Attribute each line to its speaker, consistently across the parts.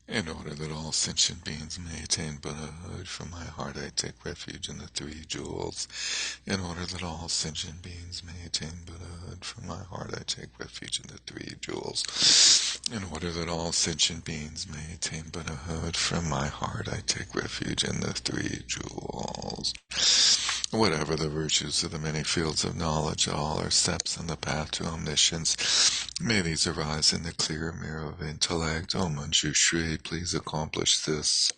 Speaker 1: In order that all sentient beings may attain Buddhahood, from my heart I take refuge in the three jewels. In order that all sentient beings may attain Buddhahood, from my heart I take refuge in the three jewels. In order that all sentient beings may attain Buddhahood, from my heart I take refuge in the three jewels. Whatever the virtues of the many fields of knowledge, all are steps on the path to omniscience. May these arise in the clear mirror of intellect. O Manju Shri, please accomplish this.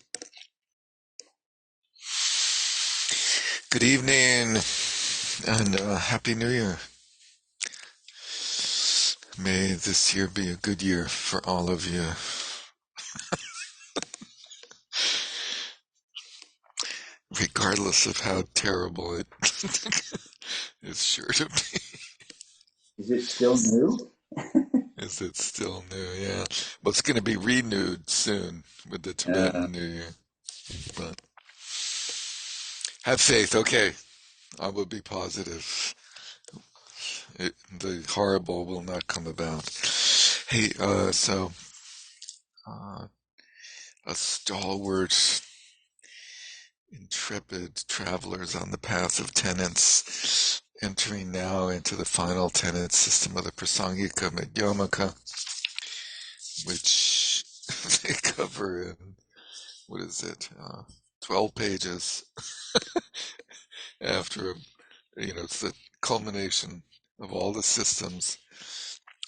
Speaker 1: Good evening, and Happy New Year. May this year be a good year for all of you. Regardless of how terrible it is sure to be.
Speaker 2: Is it still new?
Speaker 1: Is it still new? Yeah. Well, it's going to be renewed soon with the
Speaker 2: Uh,
Speaker 1: Tibetan New Year. But have faith. Okay. I will be positive. The horrible will not come about. Hey, uh, a stalwart, intrepid travelers on the path of tenets, entering now into the final tenet system of the Prasangika Madhyamaka, which they cover in, what is it, 12 pages after, it's the culmination of all the systems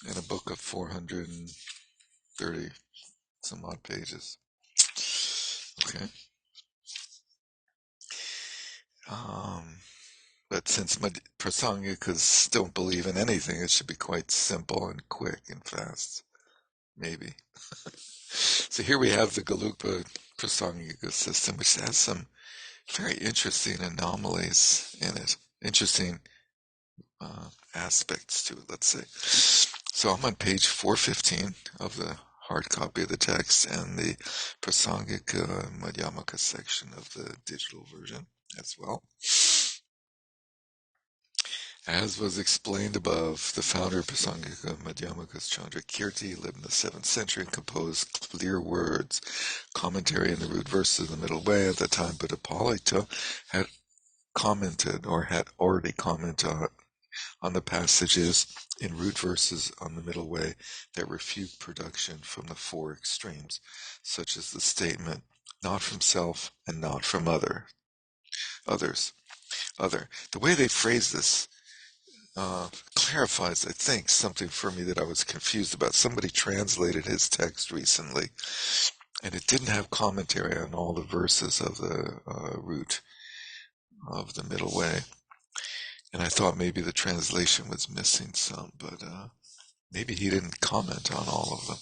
Speaker 1: in a book of 430 some odd pages. Okay. Um, but since prasangikas don't believe in anything, it should be quite simple and quick and fast. Maybe. So here we have the Galupa prasangika system, which has some very interesting anomalies in it. Interesting aspects to it, let's say. So I'm on page 415 of the hard copy of the text and the Prasangika Madhyamaka section of the digital version as well. As was explained above, the founder of Prasangika Madhyamaka's Chandrakirti lived in the 7th century and composed clear words, commentary in the root verses of the middle way. At the time, Buddhapalita had commented or had already commented on the passages in root verses on the middle way that refute production from the four extremes, such as the statement, not from self and not from others. The way they phrase this clarifies, I think, something for me that I was confused about. Somebody translated his text recently, and it didn't have commentary on all the verses of the root of the middle way. And I thought maybe the translation was missing some, but maybe he didn't comment on all of them.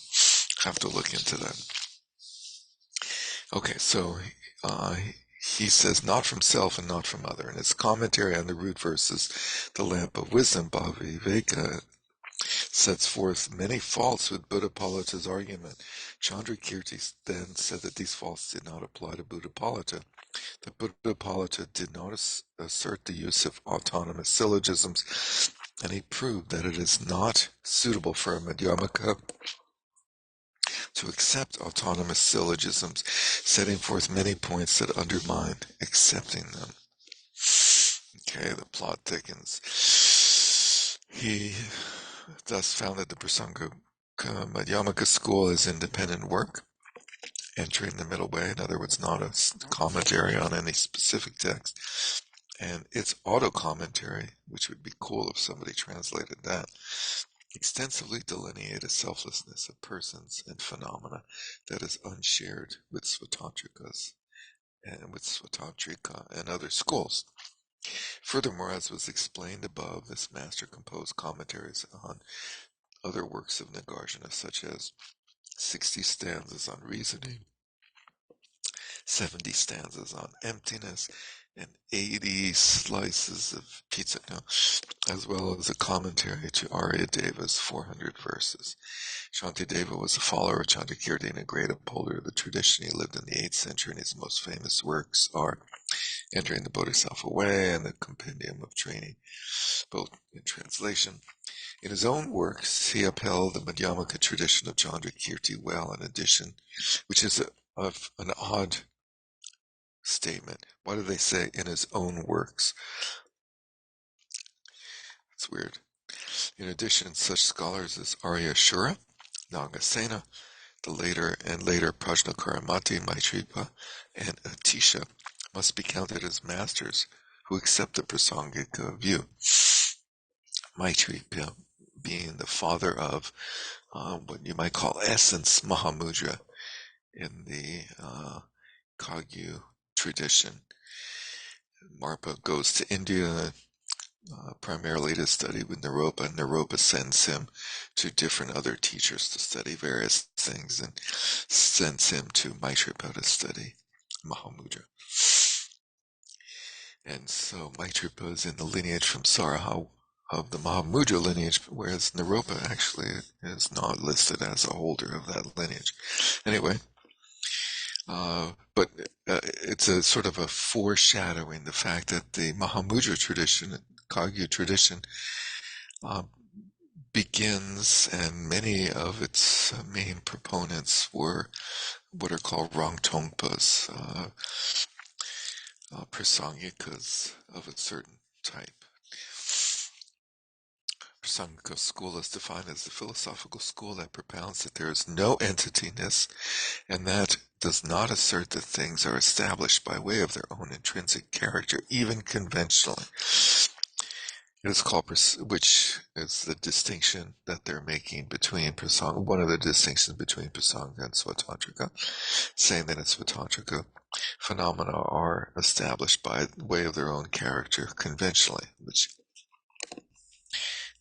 Speaker 1: Have to look into that. Okay, so uh, he says, not from self and not from other. And his commentary on the root verses, the lamp of wisdom, Bhaviveka, sets forth many faults with Buddhapalita's argument. Chandrakirti then said that these faults did not apply to Buddhapalita. That Buddhapalita did not assert the use of autonomous syllogisms, and he proved that it is not suitable for a Madhyamaka to accept autonomous syllogisms, setting forth many points that undermine accepting them. Okay, the plot thickens. He thus found that the Prasanga Madhyamaka school is independent work, entering the middle way, in other words, not a commentary on any specific text, and its auto-commentary, which would be cool if somebody translated that, extensively delineate a selflessness of persons and phenomena that is unshared with Svatantrikas and with Svatantrika and other schools. Furthermore, as was explained above, this master composed commentaries on other works of Nagarjuna, such as 60 stanzas on reasoning, 70 stanzas on emptiness, and 80 slices of pizza, as well as a commentary to Aryadeva's 400 verses. Shantideva was a follower of Chandrakirti and a great upholder of the tradition. He lived in the 8th century, and his most famous works are Entering the Bodhisattva Way and the Compendium of Training, both in translation. In his own works, he upheld the Madhyamaka tradition of Chandrakirti well, in addition, which is of an odd statement. Why do they say in his own works? It's weird. In addition, such scholars as Arya Shura, Nagasena, the later Prajnaparamati, Maitripa, and Atisha must be counted as masters who accept the Prasangika view. Maitripa being the father of what you might call essence Mahamudra in the Kagyu tradition. Marpa goes to India primarily to study with Naropa, and Naropa sends him to different other teachers to study various things and sends him to Maitripa to study Mahamudra. And so Maitripa is in the lineage from Saraha of the Mahamudra lineage, whereas Naropa actually is not listed as a holder of that lineage. Anyway, but it's a sort of a foreshadowing the fact that the Mahamudra tradition, Kagyu tradition, uh, begins, and many of its main proponents were what are called Rangtongpas, Prasangikas of a certain type. Prasangika school is defined as the philosophical school that propounds that there is no entityness, and that does not assert that things are established by way of their own intrinsic character, even conventionally. It is called, which is the distinction that they're making between Prasanga, one of the distinctions between Prasanga and Svatantrika, saying that in Svatantrika, phenomena are established by way of their own character conventionally, which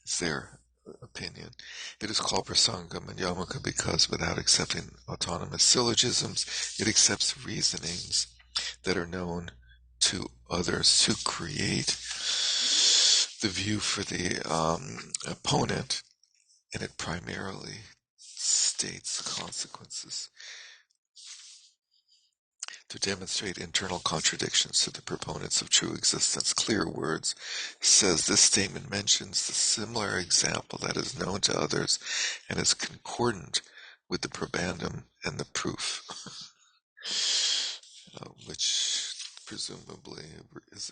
Speaker 1: is their opinion. It is called Prasanga Madhyamaka because without accepting autonomous syllogisms, it accepts reasonings that are known to others to create the view for the opponent, and it primarily states consequences to demonstrate internal contradictions to the proponents of true existence. Clear Words says this statement mentions the similar example that is known to others and is concordant with the probandum and the proof, which presumably is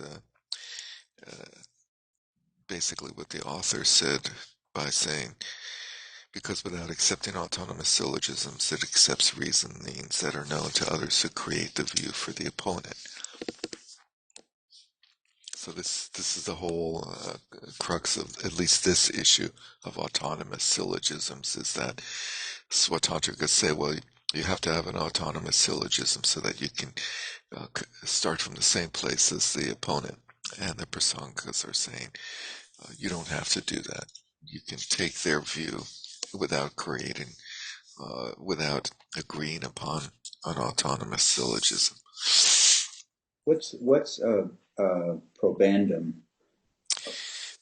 Speaker 1: basically what the author said by saying, because without accepting autonomous syllogisms, it accepts reasonings that are known to others to create the view for the opponent. So this is the whole crux of at least this issue of autonomous syllogisms, is that Swatantrika say, well, you have to have an autonomous syllogism so that you can start from the same place as the opponent. And the Prasangas are saying, you don't have to do that. You can take their view without without agreeing upon an autonomous syllogism.
Speaker 2: What's probandum?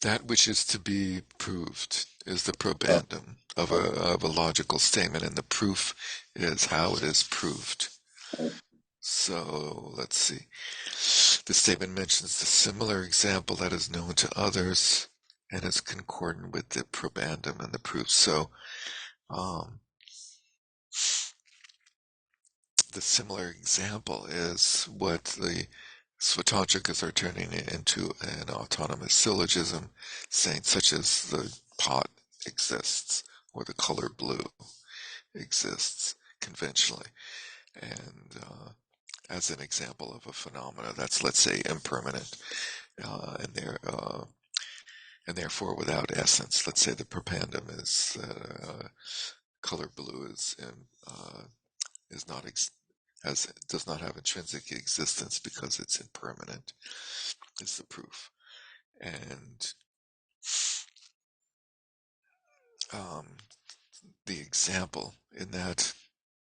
Speaker 1: That which is to be proved is the
Speaker 2: Oh,
Speaker 1: probandum of
Speaker 2: oh,
Speaker 1: a logical statement, and the proof is how it is proved.
Speaker 2: oh.
Speaker 1: So let's see. The statement mentions the similar example that is known to others and is concordant with the probandum and the proof. So um, the similar example is what the Svatantrikas are turning it into an autonomous syllogism, saying such as the pot exists or the color blue exists conventionally, and as an example of a phenomena that's, let's say, impermanent, and and therefore without essence. Let's say the propandum is color blue is not does not have intrinsic existence because it's impermanent. Is the proof, and um, the example in that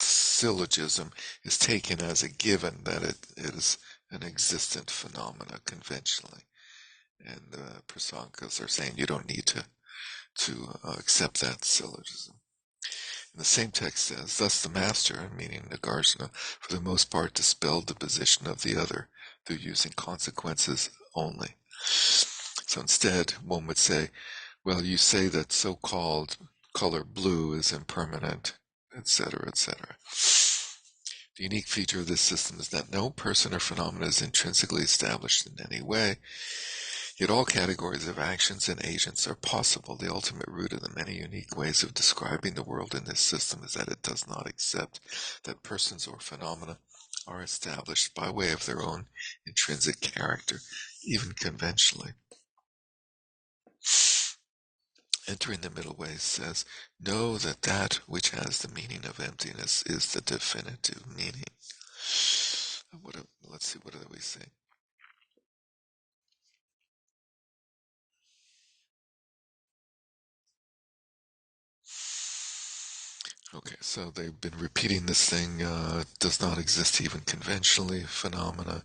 Speaker 1: syllogism is taken as a given that it is an existent phenomena conventionally, and the Prasankas are saying you don't need to accept that syllogism. And the same text says, thus the master, meaning Nagarjuna, for the most part dispelled the position of the other through using consequences only. So instead, one would say, Well, you say that so-called color blue is impermanent, etc., etc. The unique feature of this system is that no person or phenomenon is intrinsically established in any way, yet all categories of actions and agents are possible. The ultimate root of the many unique ways of describing the world in this system is that it does not accept that persons or phenomena are established by way of their own intrinsic character, even conventionally. Entering the middle way says, know that that which has the meaning of emptiness is the definitive meaning. Let's see, what do we say? Okay, so they've been repeating this thing, does not exist even conventionally, phenomena,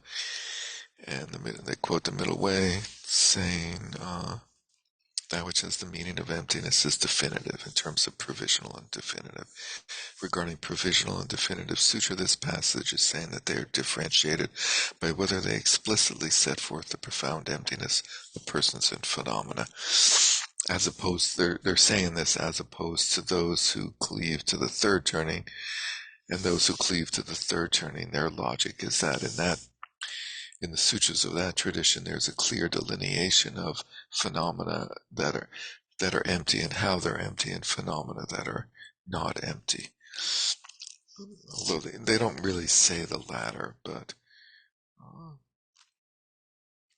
Speaker 1: and they quote the middle way, saying, that which has the meaning of emptiness is definitive in terms of provisional and definitive. Regarding provisional and definitive sutra, this passage is saying that they are differentiated by whether they explicitly set forth the profound emptiness of persons and phenomena. As opposed, they're saying this as opposed to those who cleave to the third turning, and those who cleave to the third turning, their logic is that in the sutras of that tradition, there's a clear delineation of phenomena that are empty and how they're empty, and phenomena that are not empty. Although they don't really say the latter, but uh,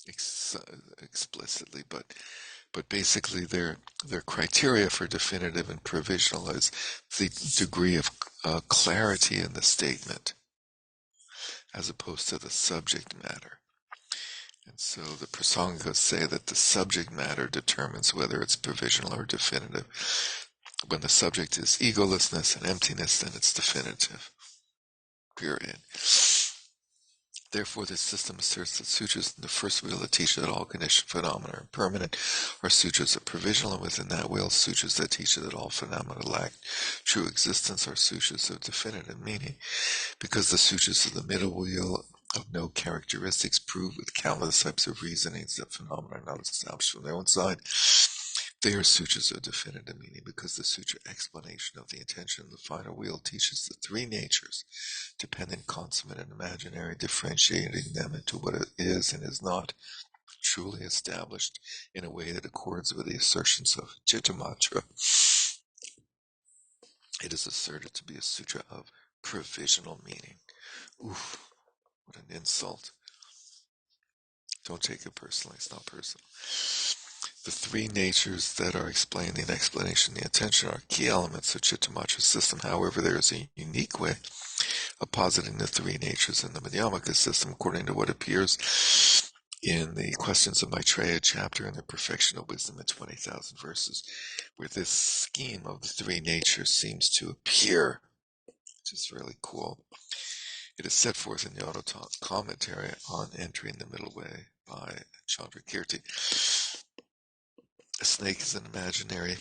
Speaker 1: explicitly, but basically their criteria for definitive and provisional is the degree of clarity in the statement, as opposed to the subject matter. And so the Prasangas say that the subject matter determines whether it's provisional or definitive. When the subject is egolessness and emptiness, then it's definitive. Period. Therefore, this system asserts that sutras in the first wheel that teach that all conditioned phenomena are permanent are sutras of provisional, and within that wheel, sutras that teach that all phenomena lack true existence are sutras of definitive meaning. Because the sutras of the middle wheel of no characteristics prove with countless types of reasonings that phenomena are not established from their own side, they are sutras of definitive meaning. Because the sutra explanation of the intention of the final wheel teaches the three natures, dependent, consummate, and imaginary, differentiating them into what it is and is not truly established in a way that accords with the assertions of Chittamatra. It is asserted to be a sutra of provisional meaning. Oof, what an insult. Don't take it personally, it's not personal. The three natures that are explained in explanation of the intention are key elements of Chittamatra's system. However, there is a unique way of positing the three natures in the Madhyamaka system, according to what appears in the Questions of Maitreya chapter in the Perfection of Wisdom in 20,000 verses, where this scheme of the three natures seems to appear, which is really cool. It is set forth in the auto commentary on Entering the Middle Way by Chandrakirti. A snake is an imaginary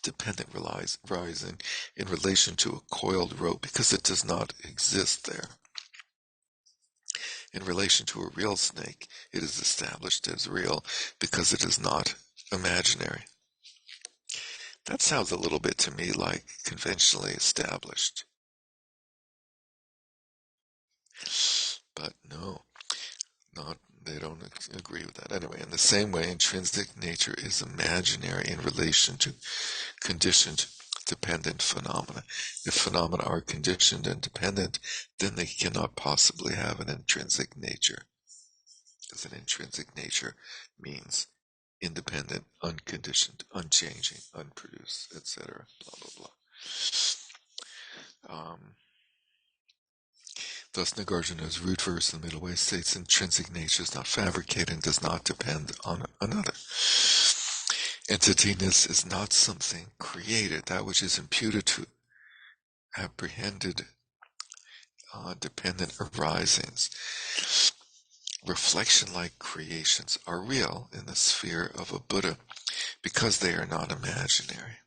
Speaker 1: dependent rising in relation to a coiled rope because it does not exist there. In relation to a real snake, it is established as real because it is not imaginary. That sounds a little bit to me like conventionally established. But no, not they don't agree with that. Anyway, in the same way, intrinsic nature is imaginary in relation to conditioned dependent phenomena. If phenomena are conditioned and dependent, then they cannot possibly have an intrinsic nature. Because an intrinsic nature means independent, unconditioned, unchanging, unproduced, etc. Blah blah blah. Thus, Nagarjuna's root verse in the middle way states intrinsic nature is not fabricated and does not depend on another. Entityness is not something created. That which is imputed to apprehended dependent arisings. Reflection-like creations are real in the sphere of a Buddha because they are not imaginary.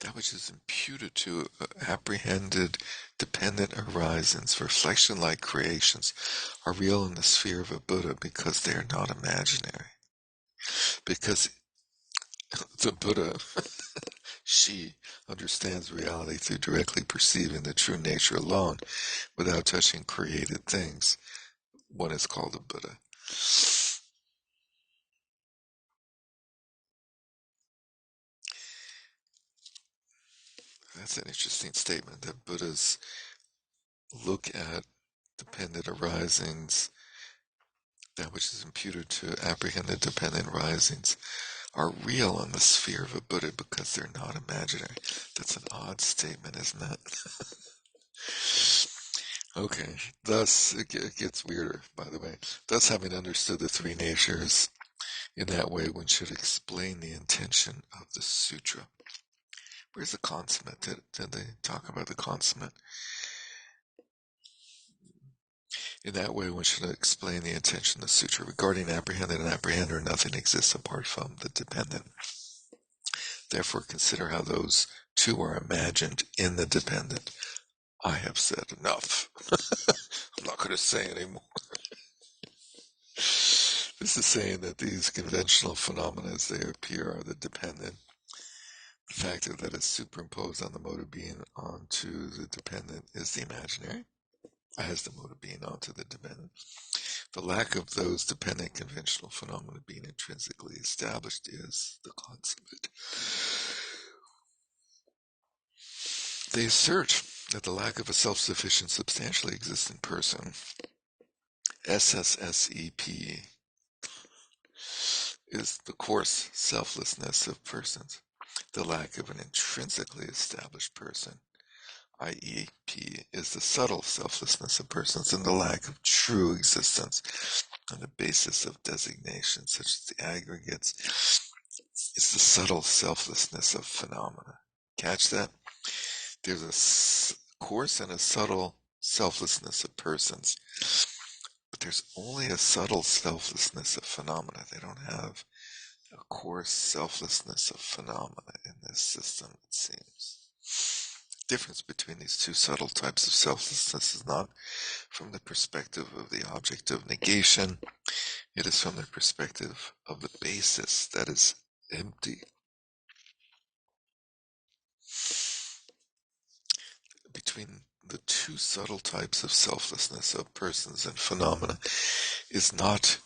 Speaker 1: that which is imputed to apprehended dependent arisings, reflection-like creations, are real in the sphere of a Buddha because they are not imaginary. Because the Buddha, she understands reality through directly perceiving the true nature alone without touching created things. One is called a Buddha. That's an interesting statement that Buddhas look at dependent arisings, that which is imputed to apprehended dependent arisings, are real in the sphere of a Buddha because they're not imaginary. That's an odd statement, isn't it? Okay, thus, it gets weirder, by the way. Thus, having understood the three natures in that way, one should explain the intention of the sutra. Where's the consummate? Did they talk about the consummate? In that way, one should explain the intention of the sutra. Regarding apprehended and apprehender, nothing exists apart from the dependent. Therefore, consider how those two are imagined in the dependent. I have said enough. I'm not going to say anymore. This is saying that these conventional phenomena as they appear are the dependent. The factor that is superimposed on the mode of being onto the dependent is the imaginary, as the mode of being onto the dependent. The lack of those dependent conventional phenomena being intrinsically established is the consummate. They assert that the lack of a self-sufficient substantially existent person, SSSEP, is the coarse selflessness of persons. The lack of an intrinsically established person, IEP, is the subtle selflessness of persons, and the lack of true existence on the basis of designation, such as the aggregates, is the subtle selflessness of phenomena. Catch that? There's a coarse and a subtle selflessness of persons, but there's only a subtle selflessness of phenomena. They don't have a coarse selflessness of phenomena in this system, it seems. The difference between these two subtle types of selflessness is not from the perspective of the object of negation, it is from the perspective of the basis that is empty. Between the two subtle types of selflessness of persons and phenomena is not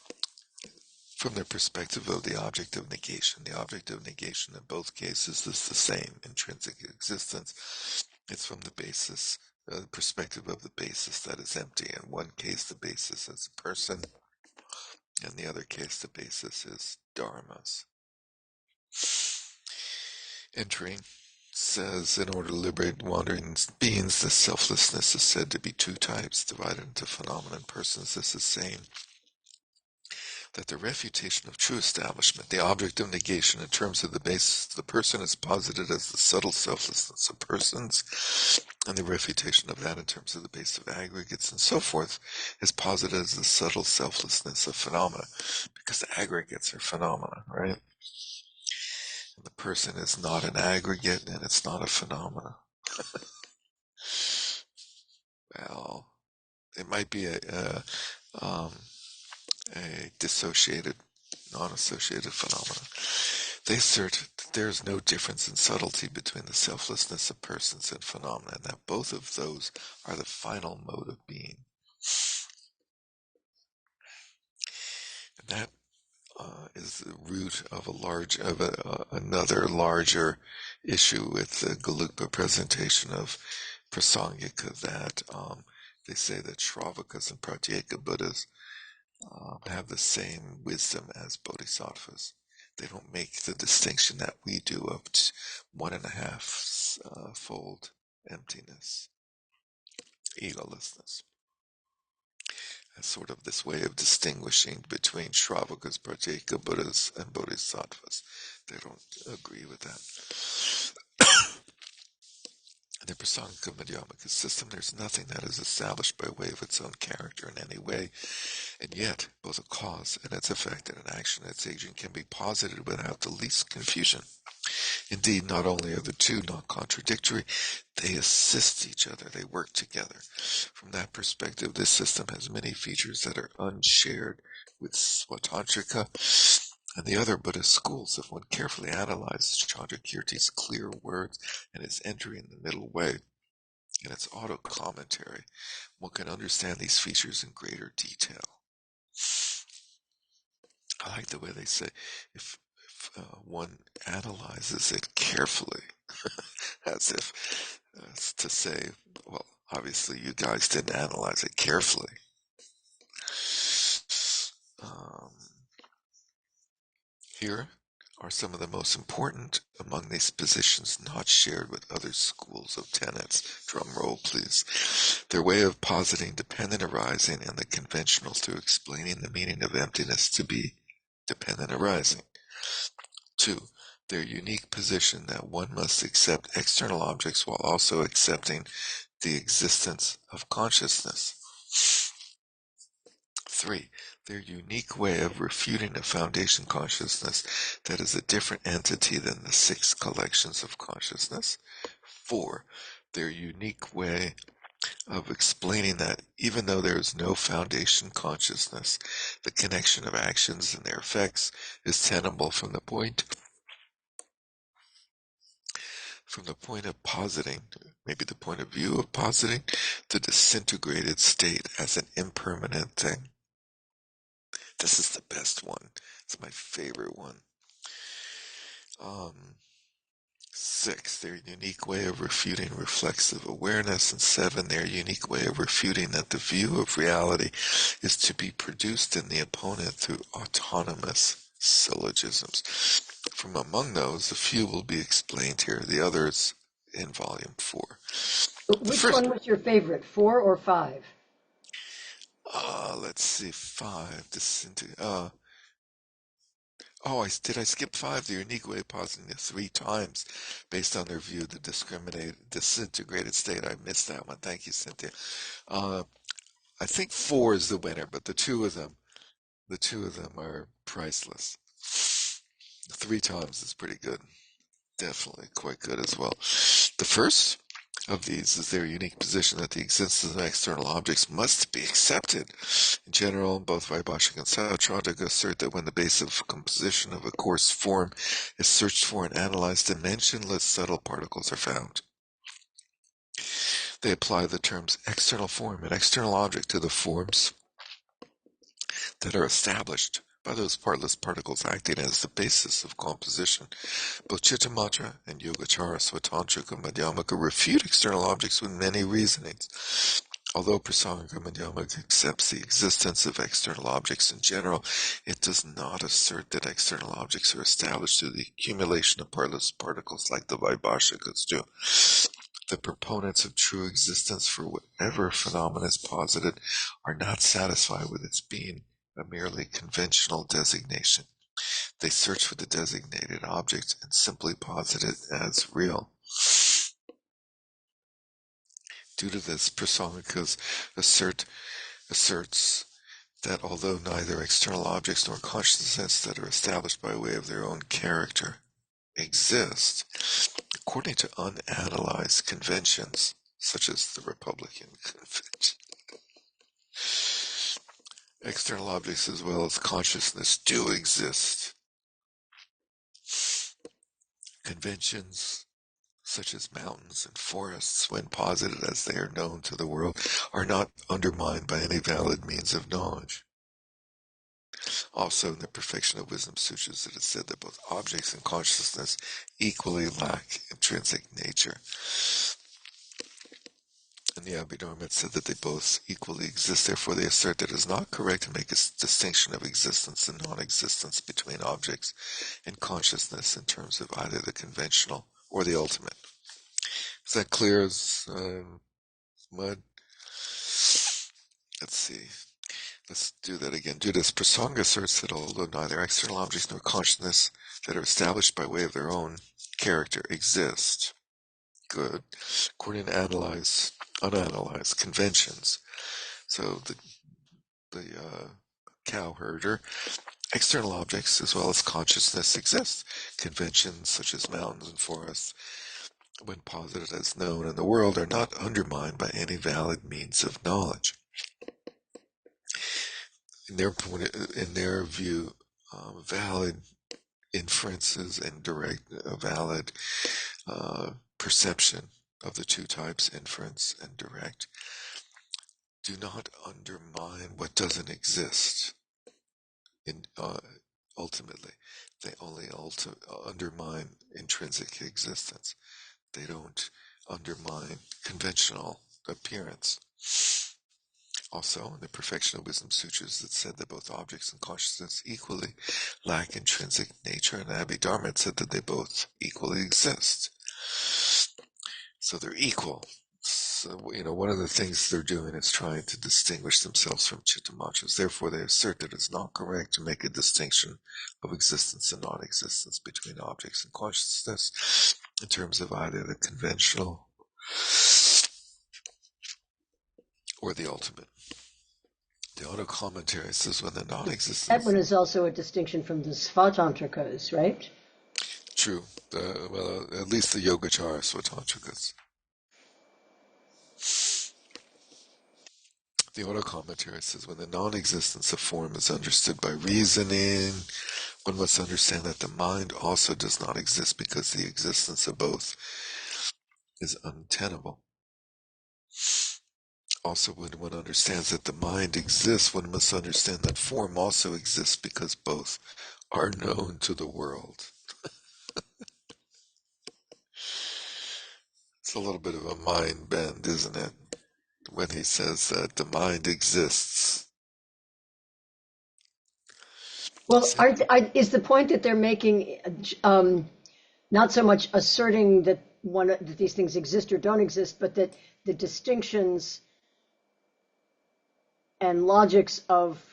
Speaker 1: from the perspective of the object of negation. The object of negation in both cases is the same, intrinsic existence. It's from the basis, perspective of the basis that is empty. In one case, the basis is a person. In the other case, the basis is dharmas. Entering says, in order to liberate wandering beings, the selflessness is said to be two types, divided into phenomena and persons. This is saying that the refutation of true establishment, the object of negation in terms of the basis of the person, is posited as the subtle selflessness of persons, and the refutation of that in terms of the basis of aggregates and so forth is posited as the subtle selflessness of phenomena, because the aggregates are phenomena, right? And the person is not an aggregate and it's not a phenomena. Well, it might be a dissociated, non-associated phenomena. They assert that there is no difference in subtlety between the selflessness of persons and phenomena, and that both of those are the final mode of being. And that is the root of another larger issue with the Gelugpa presentation of Prasangika, that they say that Shravakas and Pratyeka Buddhas have the same wisdom as bodhisattvas. They don't make the distinction that we do of 1.5 fold emptiness, egolessness. As sort of this way of distinguishing between Shravakas, Pratyeka Buddhas, and bodhisattvas. They don't agree with that. In the Prasangika Madhyamaka system, there's nothing that is established by way of its own character in any way, and yet both a cause and its effect and an action and its agent can be posited without the least confusion. Indeed, not only are the two not contradictory, they assist each other, they work together. From that perspective, this system has many features that are unshared with Swatantrika and the other Buddhist schools. If one carefully analyzes Chandrakirti's clear words and his entry in the middle way in its auto commentary, one can understand these features in greater detail. I like the way they say, if one analyzes it carefully, as if to say, well, obviously you guys didn't analyze it carefully. Um, Here are some of the most important among these positions not shared with other schools of tenets. Drum roll, please. Their way of positing dependent arising and the conventional through explaining the meaning of emptiness to be dependent arising. 2. Their unique position that one must accept external objects while also accepting the existence of consciousness. 3. Their unique way of refuting a foundation consciousness that is a different entity than the six collections of consciousness. 4. Their unique way of explaining that even though there is no foundation consciousness, the connection of actions and their effects is tenable from the point of positing, maybe the point of view of positing, the disintegrated state as an impermanent thing. This is the best one. It's my favorite one. Um, 6, their unique way of refuting reflexive awareness, and 7, their unique way of refuting that the view of reality is to be produced in the opponent through autonomous syllogisms. From among those, a few will be explained here, the others in volume 4. The
Speaker 3: Which
Speaker 1: first,
Speaker 3: one was your favorite, 4 or 5?
Speaker 1: let's see, 5, did I skip 5? The unique way of positing it 3 times based on their view of the disintegrated state. I missed that one. Thank you, Cynthia. Uh, I think 4 is the winner, but the two of them are priceless. 3 times is pretty good. Definitely quite good as well. The first of these is their unique position that the existence of external objects must be accepted. In general, both Vaibhashik and Sautrantika assert that when the base of composition of a coarse form is searched for and analyzed, dimensionless subtle particles are found. They apply the terms external form and external object to the forms that are established by those partless particles acting as the basis of composition. Both Chittamatra and Yogacara, Swatantrika, and Madhyamaka refute external objects with many reasonings. Although Prasangika Madhyamaka accepts the existence of external objects in general, it does not assert that external objects are established through the accumulation of partless particles like the Vaibhashikas do. The proponents of true existence for whatever phenomena is posited are not satisfied with its being a merely conventional designation. They search for the designated object and simply posit it as real. Due to this, Prasangikas asserts that although neither external objects nor consciousness that are established by way of their own character exist, according to unanalyzed conventions, such as the Republican Convention, external objects as well as consciousness do exist. Conventions such as mountains and forests, when posited as they are known to the world, are not undermined by any valid means of knowledge. Also, in the Perfection of Wisdom Sutras, it is said that both objects and consciousness equally lack intrinsic nature. In the Abhidharma, it said that they both equally exist. Therefore, they assert that it is not correct to make a distinction of existence and non-existence between objects and consciousness in terms of either the conventional or the ultimate. Is that clear as mud? Let's see. Let's do that again. Judas Prasanga asserts that although neither external objects nor consciousness that are established by way of their own character exist, good, according to unanalyzed conventions. So the cow herder, external objects as well as consciousness exist. Conventions such as mountains and forests, when posited as known in the world, are not undermined by any valid means of knowledge. In their view, valid inferences and valid perception of the two types, inference and direct, do not undermine what doesn't exist. Ultimately, they only undermine intrinsic existence. They don't undermine conventional appearance. Also, in the Perfection of Wisdom Sutras, it said that both objects and consciousness equally lack intrinsic nature, and Abhidharma said that they both equally exist. So they're equal. So, one of the things they're doing is trying to distinguish themselves from Chittamachas. Therefore, they assert that it's not correct to make a distinction of existence and non-existence between objects and consciousness in terms of either the conventional or the ultimate. The auto commentary says when the
Speaker 3: That
Speaker 1: non-existence.
Speaker 3: one is also a distinction from the Svatantrikas, right?
Speaker 1: True. Well, at least the Yogacara Svatantrikas. The auto commentary says when the non-existence of form is understood by reasoning, one must understand that the mind also does not exist because the existence of both is untenable. Also, when one understands that the mind exists, one must understand that form also exists because both are known to the world. It's a little bit of a mind bend, isn't it? When he says that the mind exists.
Speaker 3: Well, is the point that they're making not so much asserting that that these things exist or don't exist, but that the distinctions and logics of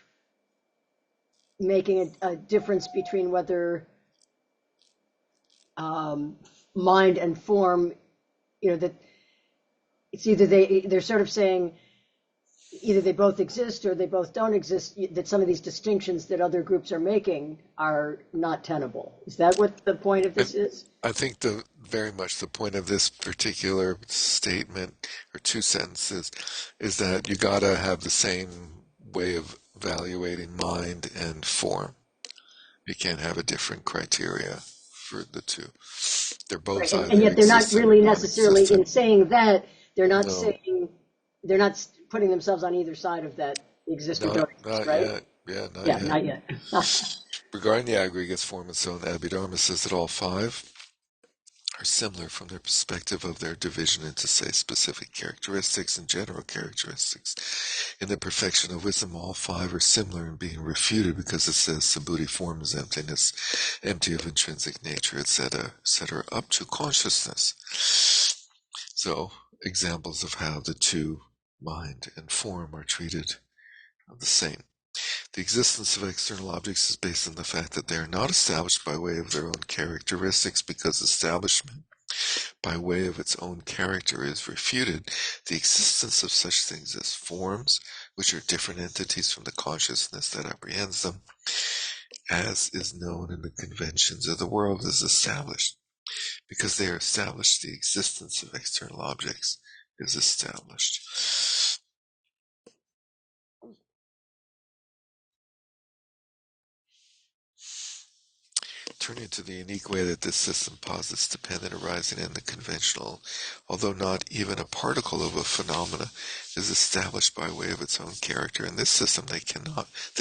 Speaker 3: making a difference between whether mind and form, that it's either they're sort of saying either they both exist or they both don't exist, that some of these distinctions that other groups are making are not tenable. Is that what the point of
Speaker 1: I,
Speaker 3: this is?
Speaker 1: I think very much the point of this particular statement or two sentences is that you gotta have the same way of evaluating mind and form. You can't have a different criteria for the two. They're
Speaker 3: Right.
Speaker 1: both
Speaker 3: And
Speaker 1: either
Speaker 3: yet they're not
Speaker 1: existent or
Speaker 3: really necessarily,
Speaker 1: non-existent.
Speaker 3: in saying that,
Speaker 1: No,
Speaker 3: they're not putting themselves on either side of that exist or don't exist,
Speaker 1: not
Speaker 3: right?
Speaker 1: yet. Yeah, not
Speaker 3: Yeah,
Speaker 1: yet.
Speaker 3: not yet.
Speaker 1: Regarding the aggregates form and so on, Abhidharma says that all five are similar from their perspective of their division into, say, specific characteristics and general characteristics. In the Perfection of Wisdom, all five are similar in being refuted because it says Subhuti form is emptiness, empty of intrinsic nature, etc., up to consciousness. So, examples of how the two, mind and form, are treated the same. The existence of external objects is based on the fact that they are not established by way of their own characteristics, because establishment by way of its own character is refuted. The existence of such things as forms, which are different entities from the consciousness that apprehends them, as is known in the conventions of the world, is established. Because they are established, the existence of external objects is established. Turning to the unique way that this system posits dependent arising in the conventional, although not even a particle of a phenomena is established by way of its own character. In this system, they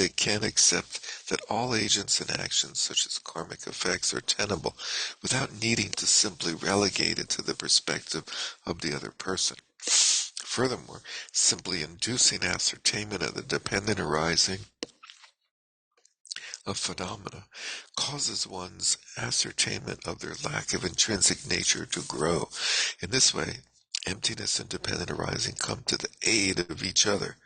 Speaker 1: can accept that all agents and actions, such as karmic effects, are tenable, without needing to simply relegate it to the perspective of the other person. Furthermore, simply inducing ascertainment of the dependent arising of phenomena causes one's ascertainment of their lack of intrinsic nature to grow. In this way, emptiness and dependent arising come to the aid of each other.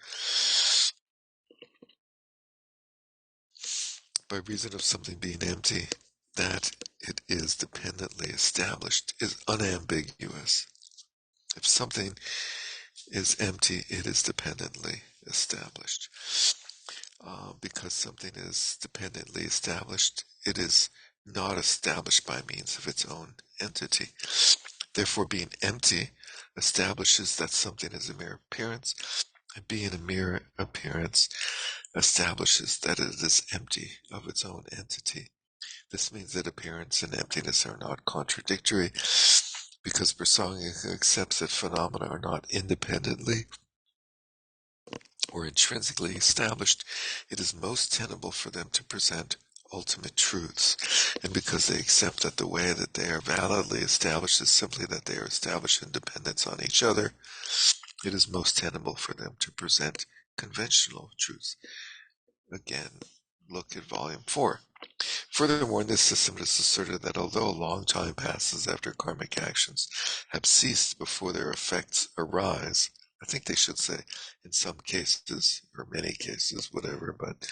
Speaker 1: By reason of something being empty, that it is dependently established is unambiguous. If something is empty, it is dependently established. Because something is dependently established, it is not established by means of its own entity. Therefore, being empty establishes that something is a mere appearance, and being a mere appearance establishes that it is empty of its own entity. This means that appearance and emptiness are not contradictory, because Prasangika accepts that phenomena are not independently or intrinsically established. It is most tenable for them to present ultimate truths, and because they accept that the way that they are validly established is simply that they are established in dependence on each other, it is most tenable for them to present conventional truths. Again, look at volume 4. Furthermore, in this system it is asserted that although a long time passes after karmic actions have ceased before their effects arise, I think they should say in some cases, or many cases, whatever, but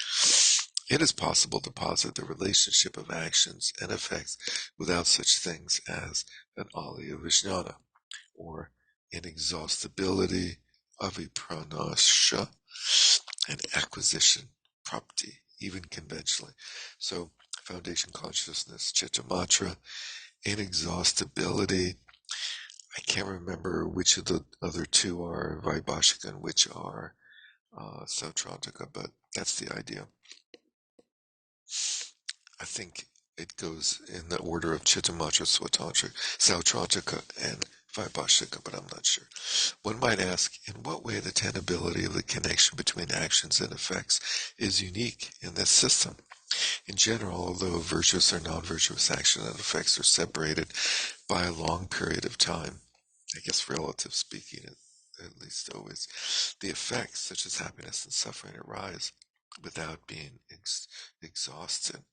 Speaker 1: it is possible to posit the relationship of actions and effects without such things as an alaya vijnana, or inexhaustibility of pranasya, and acquisition, prapti, even conventionally. So, foundation consciousness, chittamatra, inexhaustibility. I can't remember which of the other two are Vaibhashika and which are Sautrantika, but that's the idea. I think it goes in the order of Chittamatra, Sautrantika, and Vaibhashika, but I'm not sure. One might ask, in what way the tenability of the connection between actions and effects is unique in this system? In general, although virtuous or non-virtuous action and effects are separated by a long period of time, I guess relative speaking, at least always, the effects such as happiness and suffering arise without being exhausted.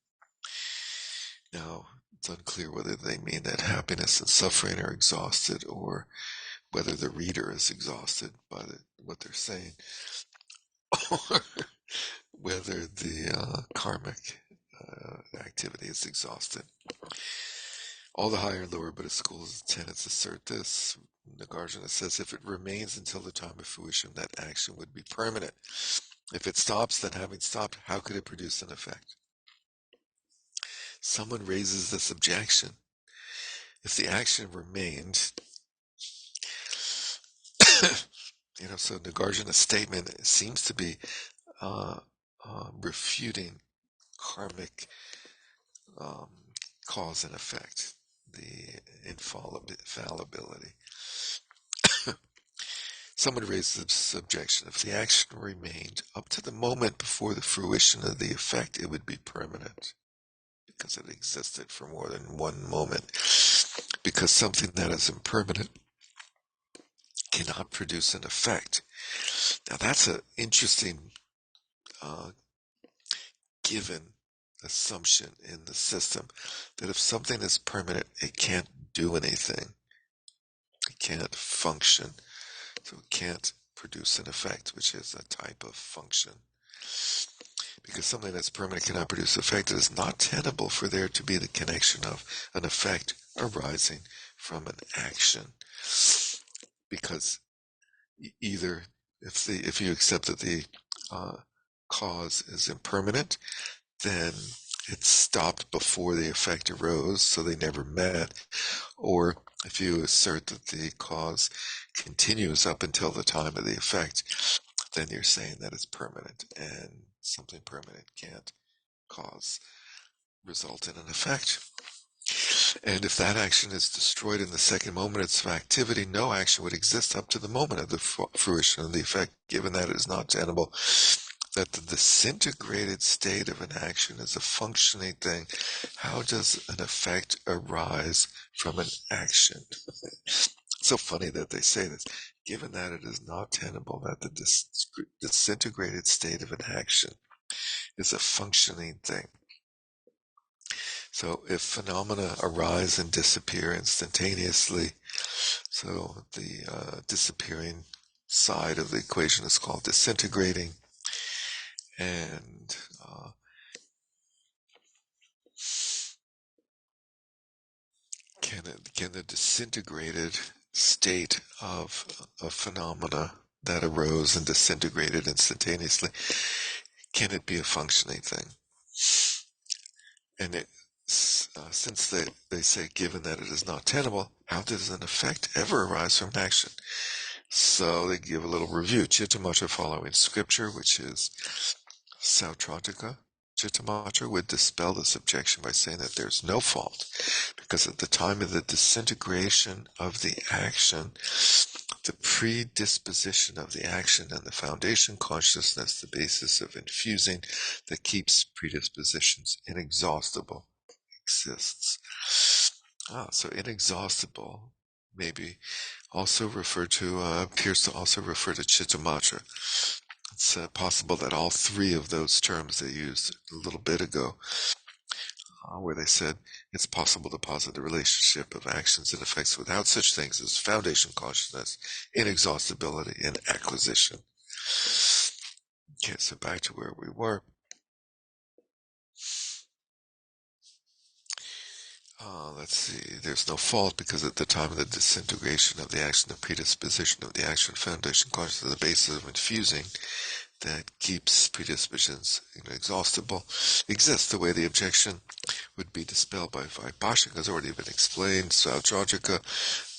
Speaker 1: Now, it's unclear whether they mean that happiness and suffering are exhausted or whether the reader is exhausted by what they're saying, or whether the karmic activity is exhausted. All the higher and lower Buddhist schools and tenets assert this. Nagarjuna says if it remains until the time of fruition, that action would be permanent. If it stops, then having stopped, how could it produce an effect? Someone raises this objection. If the action remained, so Nagarjuna's statement seems to be uh, refuting karmic um, cause and effect, the infallibility. Someone raised this objection. If the action remained up to the moment before the fruition of the effect, it would be permanent because it existed for more than one moment. Because something that is impermanent cannot produce an effect. Now that's an interesting uh, given assumption in the system, that if something is permanent, it can't do anything. It can't function. So it can't produce an effect, which is a type of function. Because something that's permanent cannot produce effect, it is not tenable for there to be the connection of an effect arising from an action. Because either if you accept that the cause is impermanent, then it stopped before the effect arose, so they never met. Or if you assert that the cause continues up until the time of the effect, then you're saying that it's permanent, and something permanent can't result in an effect. And if that action is destroyed in the second moment of activity, no action would exist up to the moment of the fruition of the effect, given that it is not tenable that the disintegrated state of an action is a functioning thing. How does an effect arise from an action? It's so funny that they say this. Given that it is not tenable that the disintegrated state of an action is a functioning thing. So if phenomena arise and disappear instantaneously, so the disappearing side of the equation is called disintegrating, and can the disintegrated state of a phenomena that arose and disintegrated instantaneously, can it be a functioning thing? And since they say, given that it is not tenable, how does an effect ever arise from an action? So they give a little review. Chittamatra following scripture, which is Sautrantika. Chittamatra would dispel this objection by saying that there's no fault, because at the time of the disintegration of the action, the predisposition of the action and the foundation consciousness, the basis of infusing that keeps predispositions inexhaustible, exists. So inexhaustible maybe also referred to, appears to also refer to Chittamatra. It's possible that all three of those terms they used a little bit ago, where they said it's possible to posit a relationship of actions and effects without such things as foundation consciousness, inexhaustibility, and acquisition. Okay, so back to where we were. Let's see. There's no fault because at the time of the disintegration of the action, the predisposition of the action, foundation consciousness, the basis of infusing that keeps predispositions inexhaustible, exists. The way the objection would be dispelled by Vaibhashika has already been explained. Sautrantika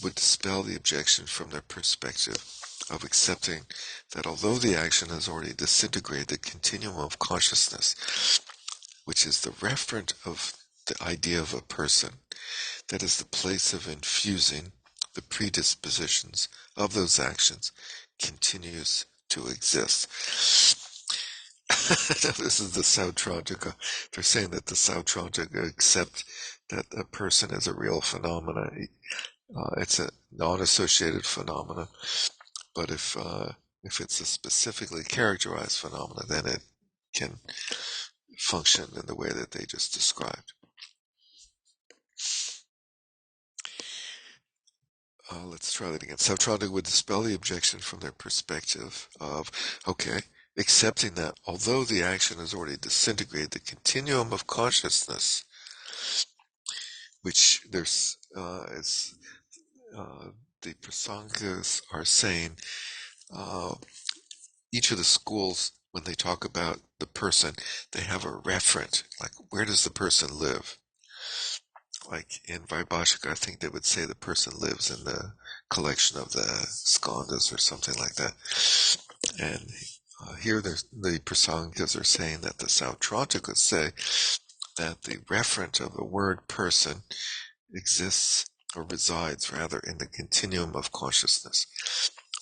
Speaker 1: would dispel the objection from their perspective of accepting that although the action has already disintegrated, the continuum of consciousness, which is the referent of the idea of a person, that is the place of infusing the predispositions of those actions, continues to exist. This is the Sautrantika. They're saying that the Sautrantika accept that a person is a real phenomena. It's a non-associated phenomena, but if it's a specifically characterized phenomena, then it can function in the way that they just described. Let's try that again. Sautrantika would dispel the objection from their perspective of, okay, accepting that although the action has already disintegrated, the continuum of consciousness, which there's is the Prasangas are saying, each of the schools, when they talk about the person, they have a referent, like where does the person live? Like in Vaibhashika, I think they would say the person lives in the collection of the skandhas or something like that. And here the Prasangas are saying that the Sautrantikas say that the referent of the word person exists or resides rather in the continuum of consciousness,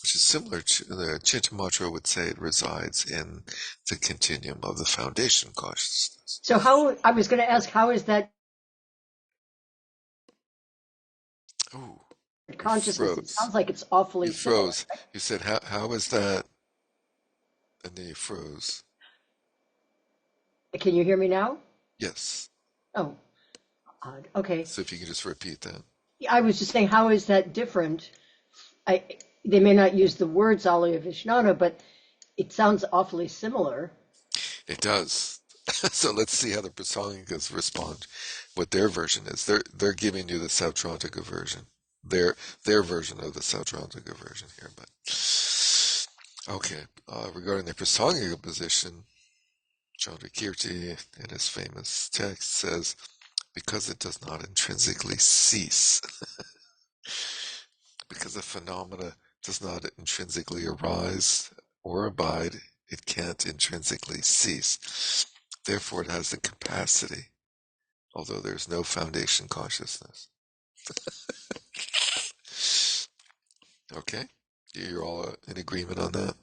Speaker 1: which is similar to the Chittamatra would say it resides in the continuum of the foundation consciousness.
Speaker 3: So I was going to ask, how is that
Speaker 1: Oh, you
Speaker 3: consciousness? It
Speaker 1: froze.
Speaker 3: sounds like it's awfully
Speaker 1: You
Speaker 3: similar.
Speaker 1: froze. You said, how is that? And then you froze.
Speaker 3: Can you hear me now?
Speaker 1: Yes.
Speaker 3: Oh, odd. Okay.
Speaker 1: So if you could just repeat that.
Speaker 3: I was just saying, how is that different? I, they may not use the words Alaya Vishnana, but it sounds awfully similar.
Speaker 1: It does. So let's see how the Prasangikas respond, what their version is. They're giving you the Sautrantika version. Their version of the Sautrantika version here. But okay, regarding the Prasangika position, Chandrakirti in his famous text says, because it does not intrinsically cease, because a phenomena does not intrinsically arise or abide, it can't intrinsically cease. Therefore, it has the capacity, although there's no foundation consciousness. Okay? You're all in agreement on that?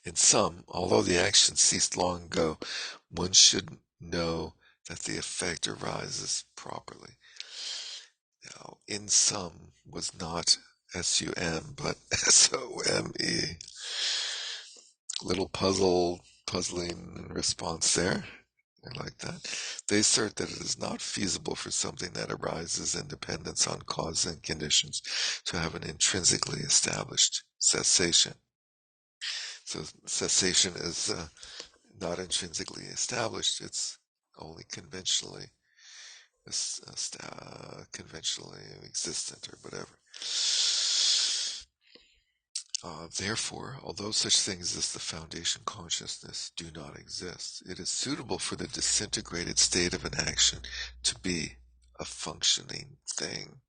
Speaker 1: In sum, although the action ceased long ago, one should know that the effect arises properly. Now, in sum was not S-U-M, but S-O-M-E. Little puzzling response there. I like that. They assert that it is not feasible for something that arises in dependence on cause and conditions to have an intrinsically established cessation. So cessation is not intrinsically established, it's only conventionally conventionally existent or whatever. Therefore, although such things as the foundation consciousness do not exist, it is suitable for the disintegrated state of an action to be a functioning thing.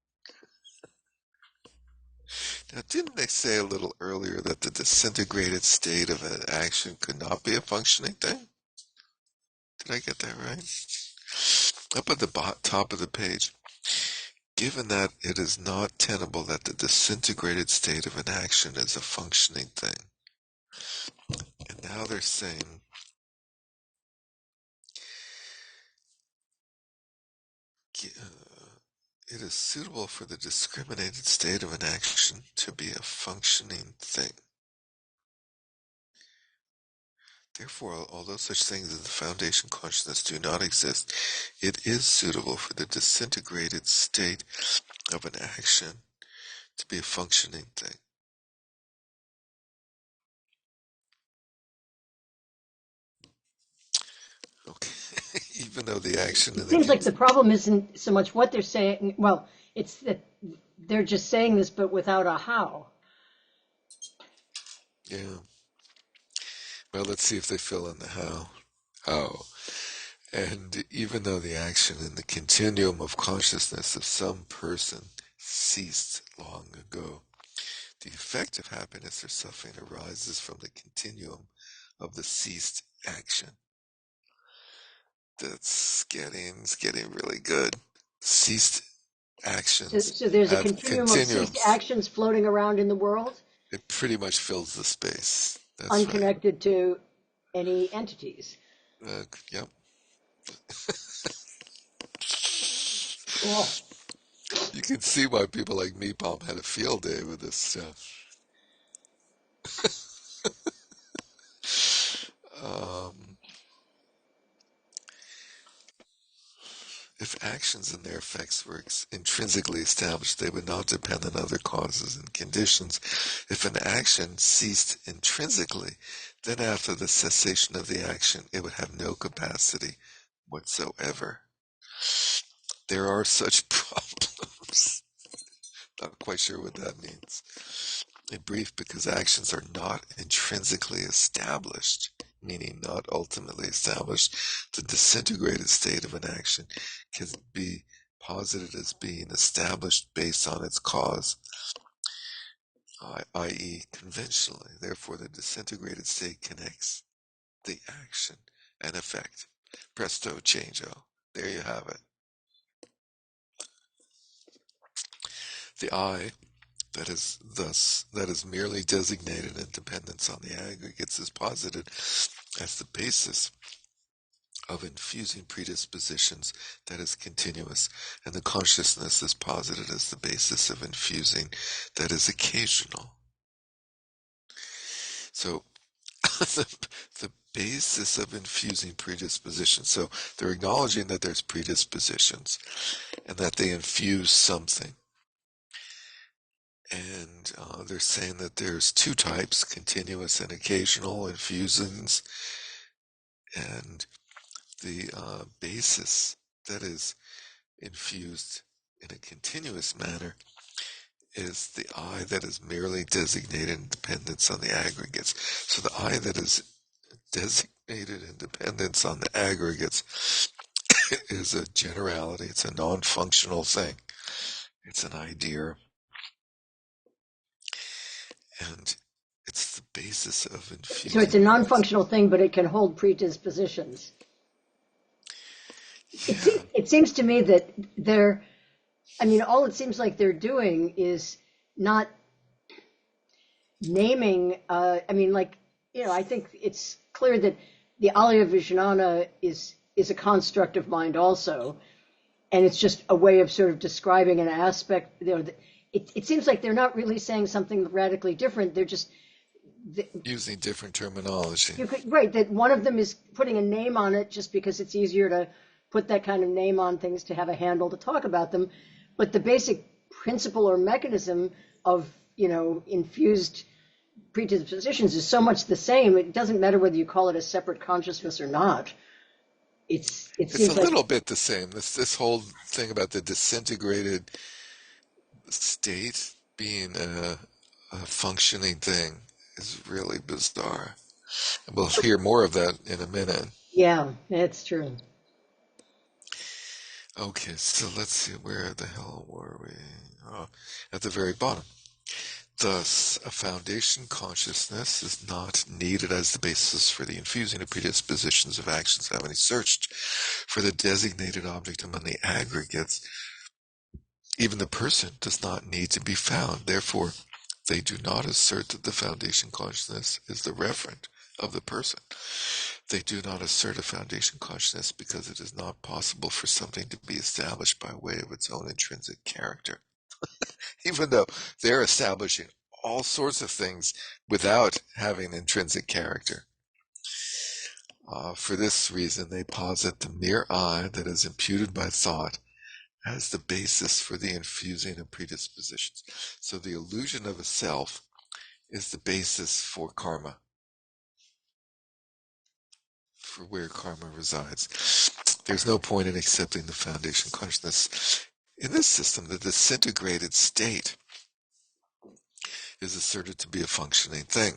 Speaker 1: Now, didn't they say a little earlier that the disintegrated state of an action could not be a functioning thing? Did I get that right? Up at the top of the page, given that it is not tenable that the disintegrated state of an action is a functioning thing. And now they're saying, it is suitable for the discriminated state of an action to be a functioning thing. Therefore, although such things as the foundation consciousness do not exist, it is suitable for the disintegrated state of an action to be a functioning thing. Okay. Even though the action
Speaker 3: It
Speaker 1: and the
Speaker 3: seems like the problem isn't so much what they're saying. Well, it's that they're just saying this, but without a how.
Speaker 1: yeah. Well, let's see if they fill in the how. How. And even though the action in the continuum of consciousness of some person ceased long ago, the effect of happiness or suffering arises from the continuum of the ceased action. It's getting really good. Ceased actions
Speaker 3: So there's a
Speaker 1: have
Speaker 3: continuum of ceased
Speaker 1: continuums.
Speaker 3: actions floating around in the world,
Speaker 1: It pretty much fills the space. That's right.
Speaker 3: unconnected to any entities.
Speaker 1: Yep.
Speaker 3: Cool.
Speaker 1: You can see why people like me, Palm, had a field day with this stuff. Um, if actions and their effects were intrinsically established, they would not depend on other causes and conditions. If an action ceased intrinsically, then after the cessation of the action, it would have no capacity whatsoever. There are such problems. Not quite sure what that means. In brief, because actions are not intrinsically established, meaning not ultimately established, the disintegrated state of an action can be posited as being established based on its cause, i.e. conventionally. Therefore, the disintegrated state connects the action and effect. Presto changeo. There you have it. The I that is merely designated in dependence on the aggregates is posited as the basis of infusing predispositions that is continuous, and the consciousness is posited as the basis of infusing that is occasional. So the basis of infusing predispositions. So they're acknowledging that there's predispositions and that they infuse something. And they're saying that there's two types, continuous and occasional infusions, and the basis that is infused in a continuous manner is the I that is merely designated in dependence on the aggregates. So the I that is designated in dependence on the aggregates is a generality. It's a non-functional thing. It's an idea. And it's the basis of
Speaker 3: So it's
Speaker 1: infusing
Speaker 3: a
Speaker 1: predispositions.
Speaker 3: non-functional thing, but it can hold predispositions.
Speaker 1: Yeah.
Speaker 3: It seems to me that they're, I mean, all it seems like they're doing is not naming, I mean, like, I think it's clear that the Alaya Vijnana is a construct of mind also, and it's just a way of sort of describing an aspect. It seems like they're not really saying something radically different. They're just
Speaker 1: Using different terminology.
Speaker 3: right, that one of them is putting a name on it just because it's easier to put that kind of name on things to have a handle to talk about them. But the basic principle or mechanism of, infused predispositions is so much the same. It doesn't matter whether you call it a separate consciousness or not. it
Speaker 1: It's a
Speaker 3: seems like,
Speaker 1: little bit the same. This whole thing about the disintegrated state being a functioning thing is really bizarre. We'll hear more of that in a minute.
Speaker 3: yeah, that's true.
Speaker 1: Okay, so let's see, where the hell were we? Oh, at the very bottom. Thus, a foundation consciousness is not needed as the basis for the infusing of predispositions of actions having searched for the designated object among the aggregates. Even the person does not need to be found. Therefore, they do not assert that the foundation consciousness is the referent of the person. They do not assert a foundation consciousness because it is not possible for something to be established by way of its own intrinsic character. Even though they're establishing all sorts of things without having intrinsic character. For this reason, they posit the mere I that is imputed by thought as the basis for the infusing of predispositions. So the illusion of a self is the basis for karma, for where karma resides. There's no point in accepting the foundation consciousness. In this system, the disintegrated state is asserted to be a functioning thing.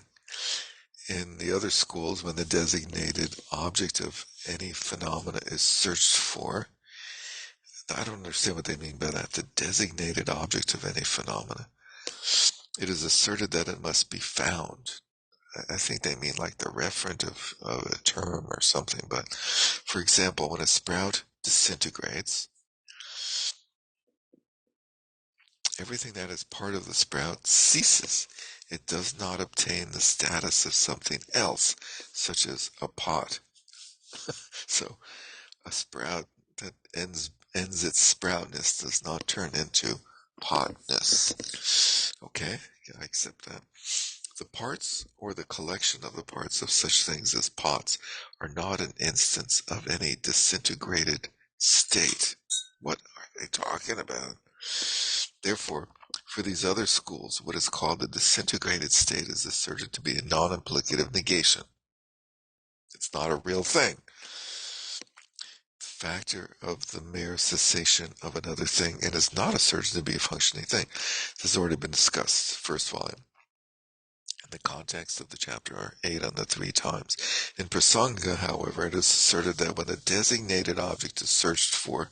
Speaker 1: In the other schools, when the designated object of any phenomena is searched for, I don't understand what they mean by that. The designated object of any phenomena. It is asserted that it must be found. I think they mean like the referent of a term or something. But for example, when a sprout disintegrates, everything that is part of the sprout ceases. It does not obtain the status of something else, such as a pot. So a sprout that ends its sproutness does not turn into potness. Okay, I accept that. The parts or the collection of the parts of such things as pots are not an instance of any disintegrated state. What are they talking about? Therefore, for these other schools, what is called the disintegrated state is asserted to be a non-implicative negation. It's not a real thing. Factor of the mere cessation of another thing and is not asserted to be a functioning thing. This has already been discussed, first volume. In the context of the chapter are 8 on the 3 times. In Prasanga, however, it is asserted that when a designated object is searched for,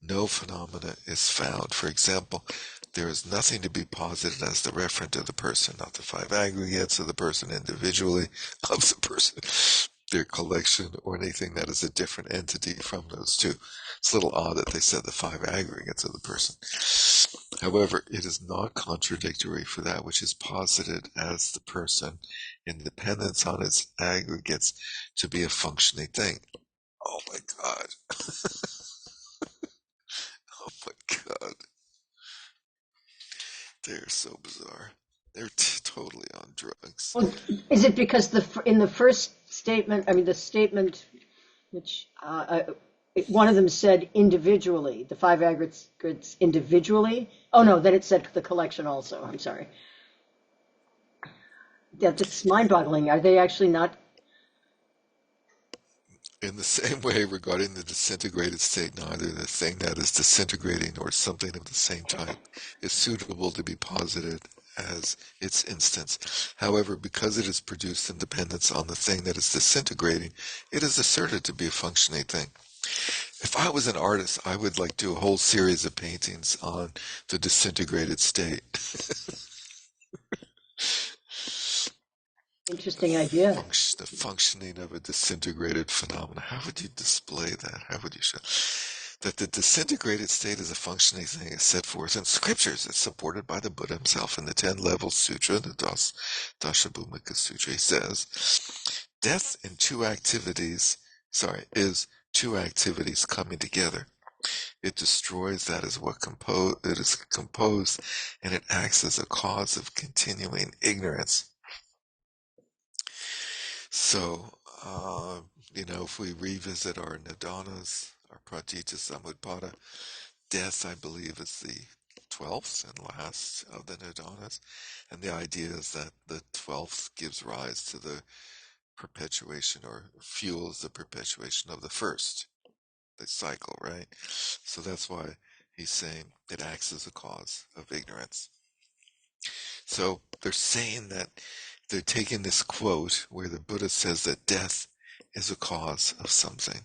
Speaker 1: no phenomena is found. For example, there is nothing to be posited as the referent of the person, not the 5 aggregates of the person individually, of the person, their collection, or anything that is a different entity from those two. It's a little odd that they said the 5 aggregates of the person. However, it is not contradictory for that which is posited as the person in dependence on its aggregates to be a functioning thing. Oh my God. Oh my God. They're so bizarre. They're totally on drugs.
Speaker 3: Well, is it because in the first statement, I mean, the statement which one of them said individually, the 5 aggregates individually. Oh no, then it said the collection also. I'm sorry. That's mind-boggling. Are they actually not?
Speaker 1: In the same way, regarding the disintegrated state, neither the thing that is disintegrating nor something of the same type is suitable to be posited as its instance. However, because it is produced in dependence on the thing that is disintegrating, it is asserted to be a functioning thing. If I was an artist, I would like do a whole series of paintings on the disintegrated state.
Speaker 3: Interesting idea.
Speaker 1: The functioning of a disintegrated phenomena. How would you display that? How would you show that the disintegrated state is a functioning thing is set forth in scriptures? It's supported by the Buddha himself in the 10 Levels Sutra, the Dashabhumika Sutra. He says, death in is two activities coming together. It destroys that is what it is composed, and it acts as a cause of continuing ignorance. So, if we revisit our nidanas, our pratitya samutpada, death, I believe, is the 12th and last of the nidanas. And the idea is that the 12th gives rise to the perpetuation or fuels the perpetuation of the first, the cycle, right? So that's why he's saying it acts as a cause of ignorance. So they're saying that they're taking this quote where the Buddha says that death is a cause of something.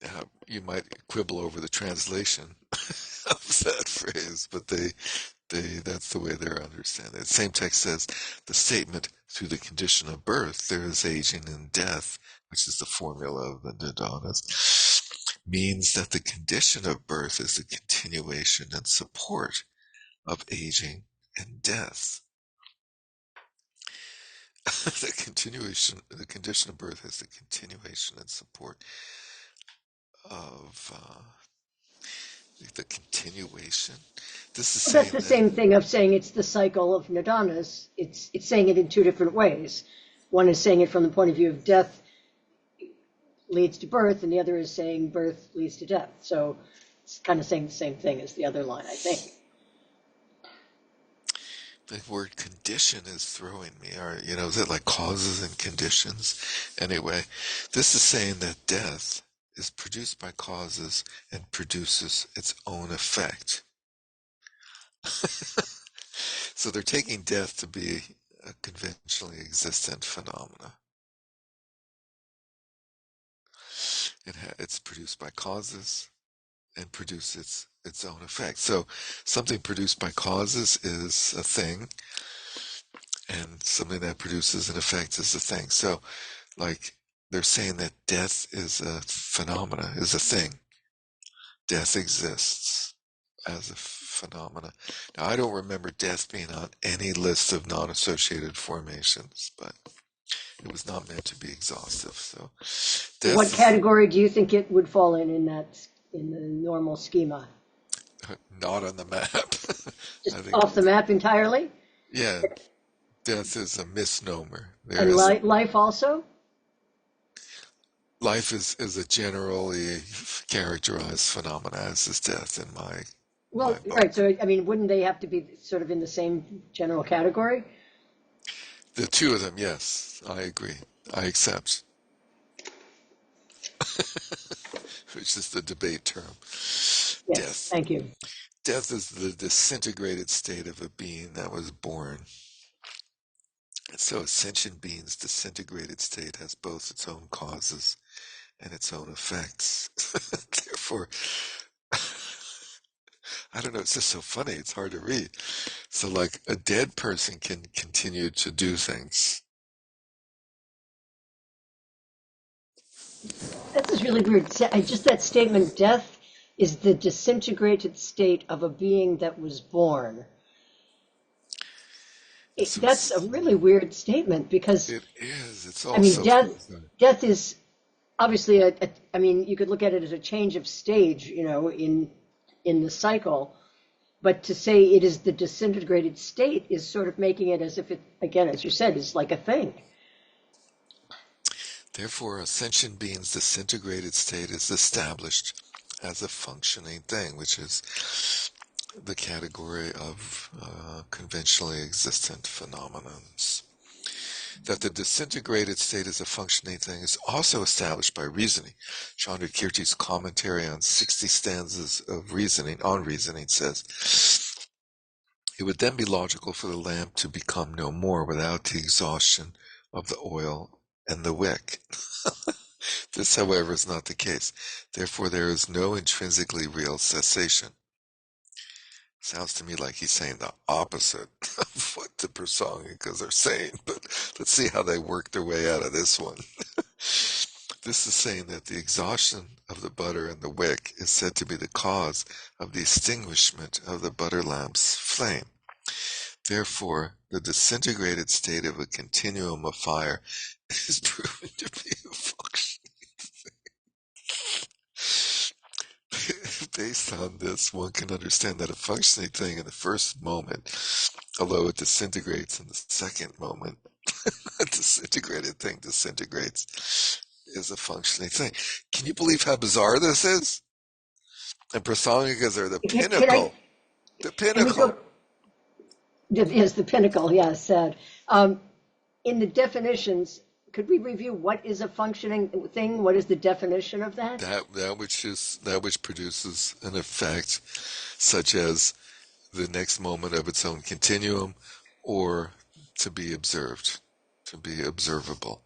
Speaker 1: Now, you might quibble over the translation of that phrase, but that's the way they're understanding it. The same text says the statement through the condition of birth there is aging and death, which is the formula of the Nidanas, means that the condition of birth is the continuation and support of aging and death. The condition of birth is the continuation and support of the continuation. This is
Speaker 3: Well, that's
Speaker 1: saying
Speaker 3: the
Speaker 1: that
Speaker 3: same thing of saying it's the cycle of nidanas. It's saying it in two different ways. One is saying it from the point of view of death leads to birth, and the other is saying birth leads to death. So it's kind of saying the same thing as the other line, I think.
Speaker 1: the word condition is throwing me. Or, is it like causes and conditions? Anyway, this is saying that death is produced by causes and produces its own effect. So they're taking death to be a conventionally existent phenomena. It's produced by causes and produces its own effect. So something produced by causes is a thing, and something that produces an effect is a thing. So, like, they're saying that death is a phenomena, is a thing. Death exists as a phenomena. Now, I don't remember death being on any list of non-associated formations, but it was not meant to be exhaustive. So,
Speaker 3: What
Speaker 1: death is
Speaker 3: category do you think it would fall in the normal schema?
Speaker 1: not on the map. I
Speaker 3: Just
Speaker 1: think,
Speaker 3: off the map entirely?
Speaker 1: yeah, death is a misnomer. There
Speaker 3: And
Speaker 1: is
Speaker 3: life also?
Speaker 1: life is a generally characterized phenomena as is death in my
Speaker 3: Well, right.
Speaker 1: book.
Speaker 3: So, I mean, wouldn't they have to be sort of in the same general category?
Speaker 1: The two of them, yes, I agree. I accept, which is the debate term.
Speaker 3: Yes,
Speaker 1: Death.
Speaker 3: thank you.
Speaker 1: Death is the disintegrated state of a being that was born. So a sentient being's disintegrated state has both its own causes and its own effects. Therefore, I don't know, it's just so funny, it's hard to read. So like a dead person can continue to do things.
Speaker 3: This is really weird. Just that statement, death is the disintegrated state of a being that was born.
Speaker 1: So
Speaker 3: That's a really weird statement because,
Speaker 1: it is. It's
Speaker 3: I mean,
Speaker 1: also
Speaker 3: death is obviously I mean, you could look at it as a change of stage, in the cycle. But to say it is the disintegrated state is sort of making it as if it, again, as you said, is like a thing.
Speaker 1: therefore a sentient being's disintegrated state is established as a functioning thing, which is the category of conventionally existent phenomenons. That the disintegrated state is a functioning thing is also established by reasoning. Chandrakirti's commentary on 60 stanzas of reasoning says, it would then be logical for the lamp to become no more without the exhaustion of the oil and the wick. This, however, is not the case. Therefore, there is no intrinsically real cessation. Sounds to me like he's saying the opposite of what the Prasangikas are saying, but let's see how they work their way out of this one. This is saying that the exhaustion of the butter and the wick is said to be the cause of the extinguishment of the butter lamp's flame. Therefore, the disintegrated state of a continuum of fire is proven to be a function. Based on this, one can understand that a functioning thing in the first moment, although it disintegrates in the second moment, a disintegrated thing disintegrates, is a functioning thing. Can you believe how bizarre this is? And prasangikas are the
Speaker 3: Can I,
Speaker 1: pinnacle. The
Speaker 3: can we go,
Speaker 1: pinnacle.
Speaker 3: Is the pinnacle, yes, said. In the definitions, could we review what is a functioning thing? What is the definition of that?
Speaker 1: That which produces an effect, such as the next moment of its own continuum, or to be observed, to be observable.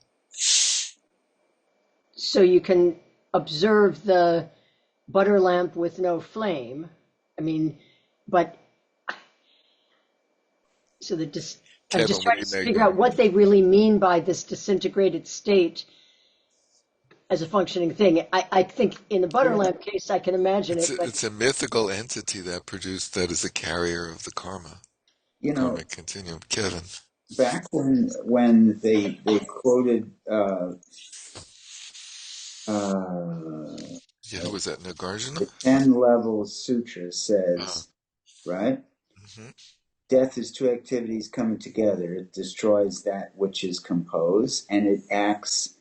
Speaker 3: So you can observe the butter lamp with no flame. I mean, but so I'm just
Speaker 1: Kevin, what
Speaker 3: trying
Speaker 1: do you
Speaker 3: to
Speaker 1: make?
Speaker 3: figure out what they really mean by this disintegrated state as a functioning thing. I think in the butter
Speaker 2: Yeah,
Speaker 3: lamp case, I can imagine
Speaker 1: It's
Speaker 3: it,
Speaker 1: a,
Speaker 3: but
Speaker 1: it's a mythical entity that is a carrier of the
Speaker 2: you know,
Speaker 1: karmic continuum. Kevin.
Speaker 2: back when they quoted uh,
Speaker 1: Yeah, who was that? Nagarjuna?
Speaker 2: the 10 level sutra
Speaker 1: Uh,
Speaker 2: says, right?
Speaker 1: mhm.
Speaker 2: Death is two activities coming together. It destroys that which is composed, and it acts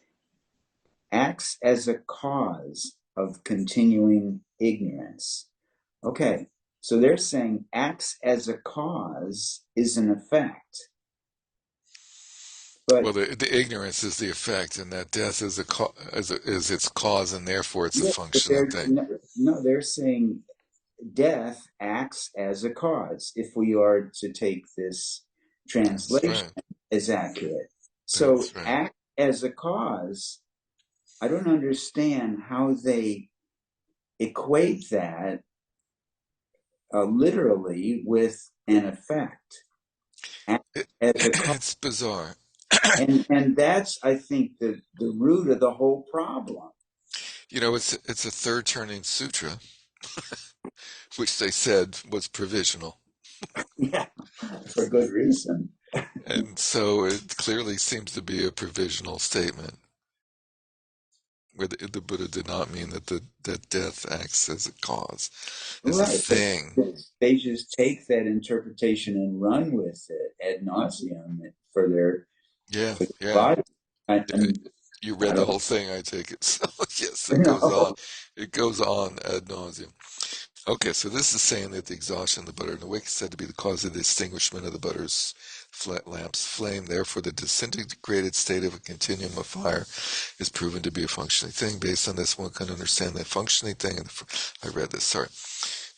Speaker 2: as a cause of continuing ignorance. Okay, so they're saying acts as a cause is an effect,
Speaker 1: Well,
Speaker 2: but
Speaker 1: the ignorance is the effect, and that death is is its cause, and therefore it's a
Speaker 2: yeah, but
Speaker 1: functioning
Speaker 2: they're
Speaker 1: thing.
Speaker 2: no, they're saying death acts as a cause. If we are to take this
Speaker 1: That's
Speaker 2: translation
Speaker 1: right.
Speaker 2: as accurate, so
Speaker 1: That's right.
Speaker 2: act as a cause. I don't understand how they equate that literally with an effect
Speaker 1: It,
Speaker 2: as a cause.
Speaker 1: it's bizarre.
Speaker 2: And that's, I think, the root of the whole problem.
Speaker 1: It's a third turning sutra, which they said was provisional.
Speaker 2: Yeah, for good reason.
Speaker 1: And so it clearly seems to be a provisional statement where the Buddha did not mean that death acts as a cause, as a
Speaker 2: Right, but
Speaker 1: thing.
Speaker 2: they just take that interpretation and run with it ad nauseum for their
Speaker 1: Yeah,
Speaker 2: for their
Speaker 1: yeah.
Speaker 2: body.
Speaker 1: Yeah.
Speaker 2: And
Speaker 1: You
Speaker 2: I
Speaker 1: read the
Speaker 2: don't
Speaker 1: whole thing, I take it. So yes, it goes on.
Speaker 2: know.
Speaker 1: It goes on ad nauseum. Okay, so this is saying that the exhaustion of the butter in the wick is said to be the cause of the extinguishment of the butter's lamp's flame. Therefore, the disintegrated state of a continuum of fire is proven to be a functioning thing. Based on this, one can understand the functioning thing. I read this, sorry.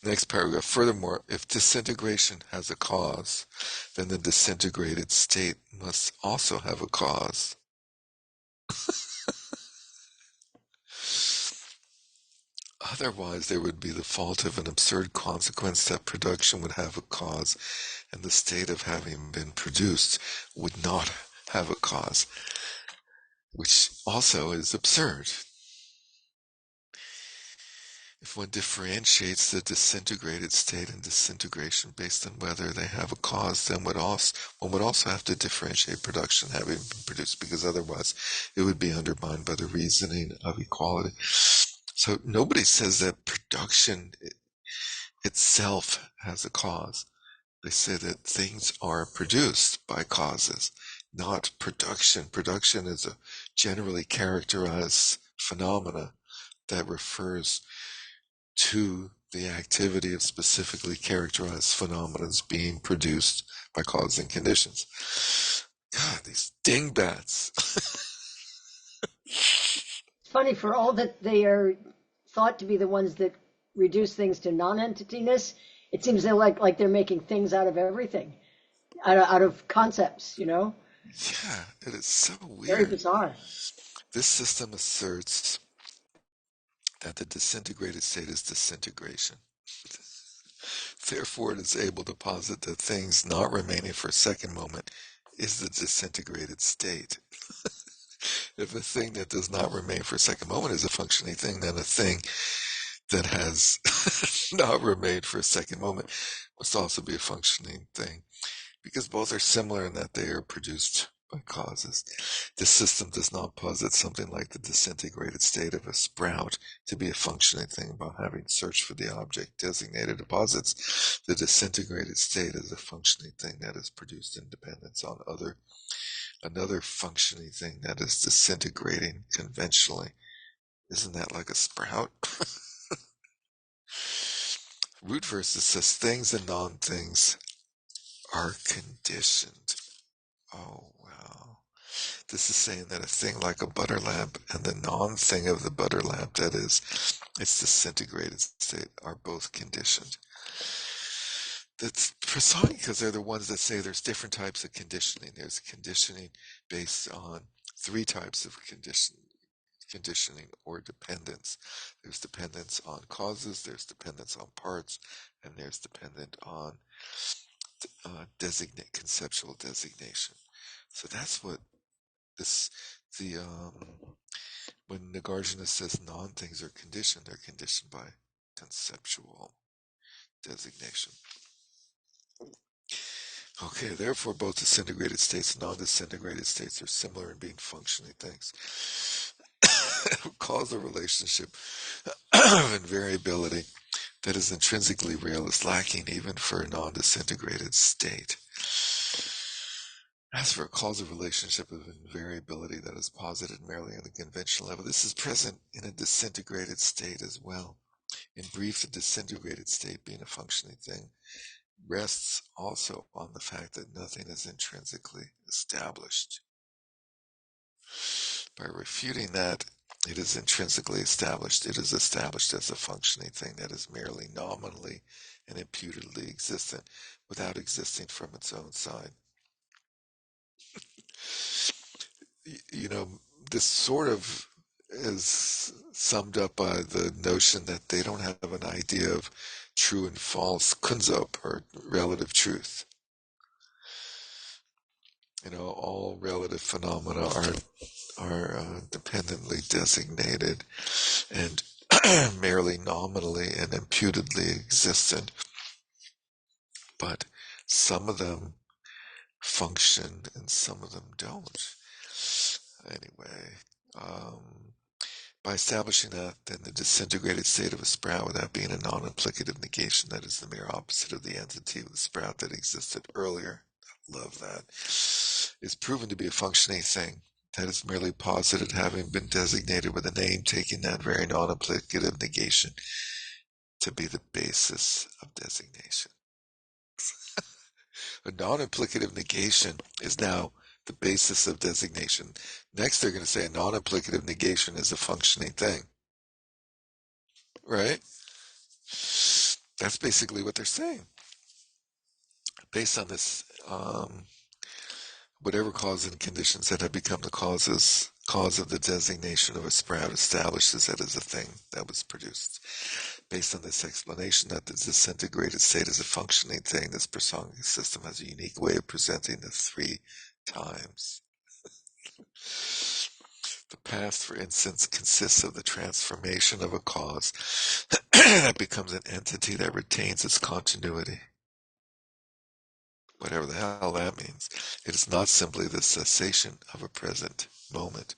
Speaker 1: Next paragraph. Furthermore, if disintegration has a cause, then the disintegrated state must also have a cause. Otherwise, there would be the fault of an absurd consequence that production would have a cause, and the state of having been produced would not have a cause, which also is absurd. If one differentiates the disintegrated state and disintegration based on whether they have a cause, then one would also have to differentiate production having been produced, because otherwise it would be undermined by the reasoning of equality. So nobody says that production itself has a cause. They say that things are produced by causes, not production. Production is a generally characterized phenomena that refers to the activity of specifically characterized phenomena being produced by causes and conditions. God, these dingbats.
Speaker 3: it's funny for all that they are thought to be the ones that reduce things to non-entityness. It seems like they're making things out of everything, out of concepts.
Speaker 1: Yeah, it is so
Speaker 3: Very
Speaker 1: weird.
Speaker 3: bizarre.
Speaker 1: This system asserts that the disintegrated state is disintegration. Therefore, it is able to posit that things not remaining for a second moment is the disintegrated state. If a thing that does not remain for a second moment is a functioning thing, then a thing that has not remained for a second moment must also be a functioning thing, because both are similar in that they are produced by causes. This system does not posit something like the disintegrated state of a sprout to be a functioning thing about having searched for the object designated. It posits the disintegrated state as a functioning thing that is produced in dependence on another functioning thing that is disintegrating conventionally. Isn't that like a sprout? Root verses says things and non-things are conditioned. Oh, wow. This is saying that a thing like a butter lamp and the non-thing of the butter lamp, that is, its disintegrated state, are both conditioned. That's precisely because they're the ones that say there's different types of conditioning. There's conditioning based on three types of conditioning or dependence. There's dependence on causes, there's dependence on parts, and there's dependent on designate conceptual designation. So that's what this the when Nagarjuna says non-things are conditioned, they're conditioned by conceptual designation. Okay, therefore both disintegrated states and non-disintegrated states are similar in being functioning things. Causal relationship of invariability that is intrinsically real is lacking even for a non-disintegrated state. As for a causal relationship of invariability that is posited merely on the conventional level, this is present in a disintegrated state as well. In brief, the disintegrated state, being a functioning thing, rests also on the fact that nothing is intrinsically established. By refuting that it is intrinsically established, it is established as a functioning thing that is merely nominally and imputedly existent without existing from its own side. You know, this sort of is summed up by the notion that they don't have an idea of true and false kunzop, or relative truth. You know, all relative phenomena are dependently designated and merely nominally and imputedly existent, but some of them function and some of them don't. Anyway, by establishing that, then the disintegrated state of a sprout, without being a non-implicative negation, that is the mere opposite of the entity of the sprout that existed earlier, love that, is proven to be a functioning thing that is merely posited, having been designated with a name, taking that very non-implicative negation to be the basis of designation. A non-implicative negation is now the basis of designation. Next, they're going to say a non-implicative negation is a functioning thing. Right? That's basically what they're saying. Based on this, whatever cause and conditions that have become the cause of the designation of a sprout establishes it as a thing that was produced. Based on this explanation that the disintegrated state is a functioning thing, this Prasanga system has a unique way of presenting the three times. The past, for instance, consists of the transformation of a cause that becomes an entity that retains its continuity. Whatever the hell that means. It is not simply the cessation of a present moment.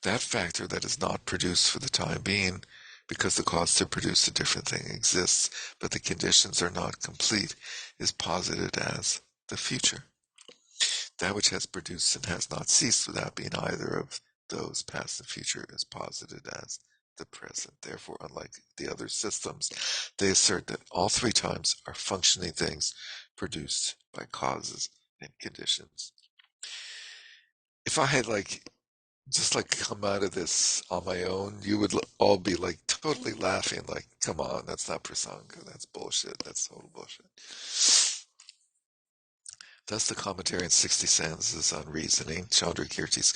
Speaker 1: That factor that is not produced for the time being, because the cause to produce a different thing exists, but the conditions are not complete, is posited as the future. That which has produced and has not ceased without being either of those past and future is posited as the present. Therefore, unlike the other systems, they assert that all three times are functioning things produced by causes and conditions. If I had just come out of this on my own, you would all be totally laughing, come on, that's not Prasanga, that's bullshit, that's total bullshit. That's the commentary in 60 sentences on reasoning, Chandrakirti's.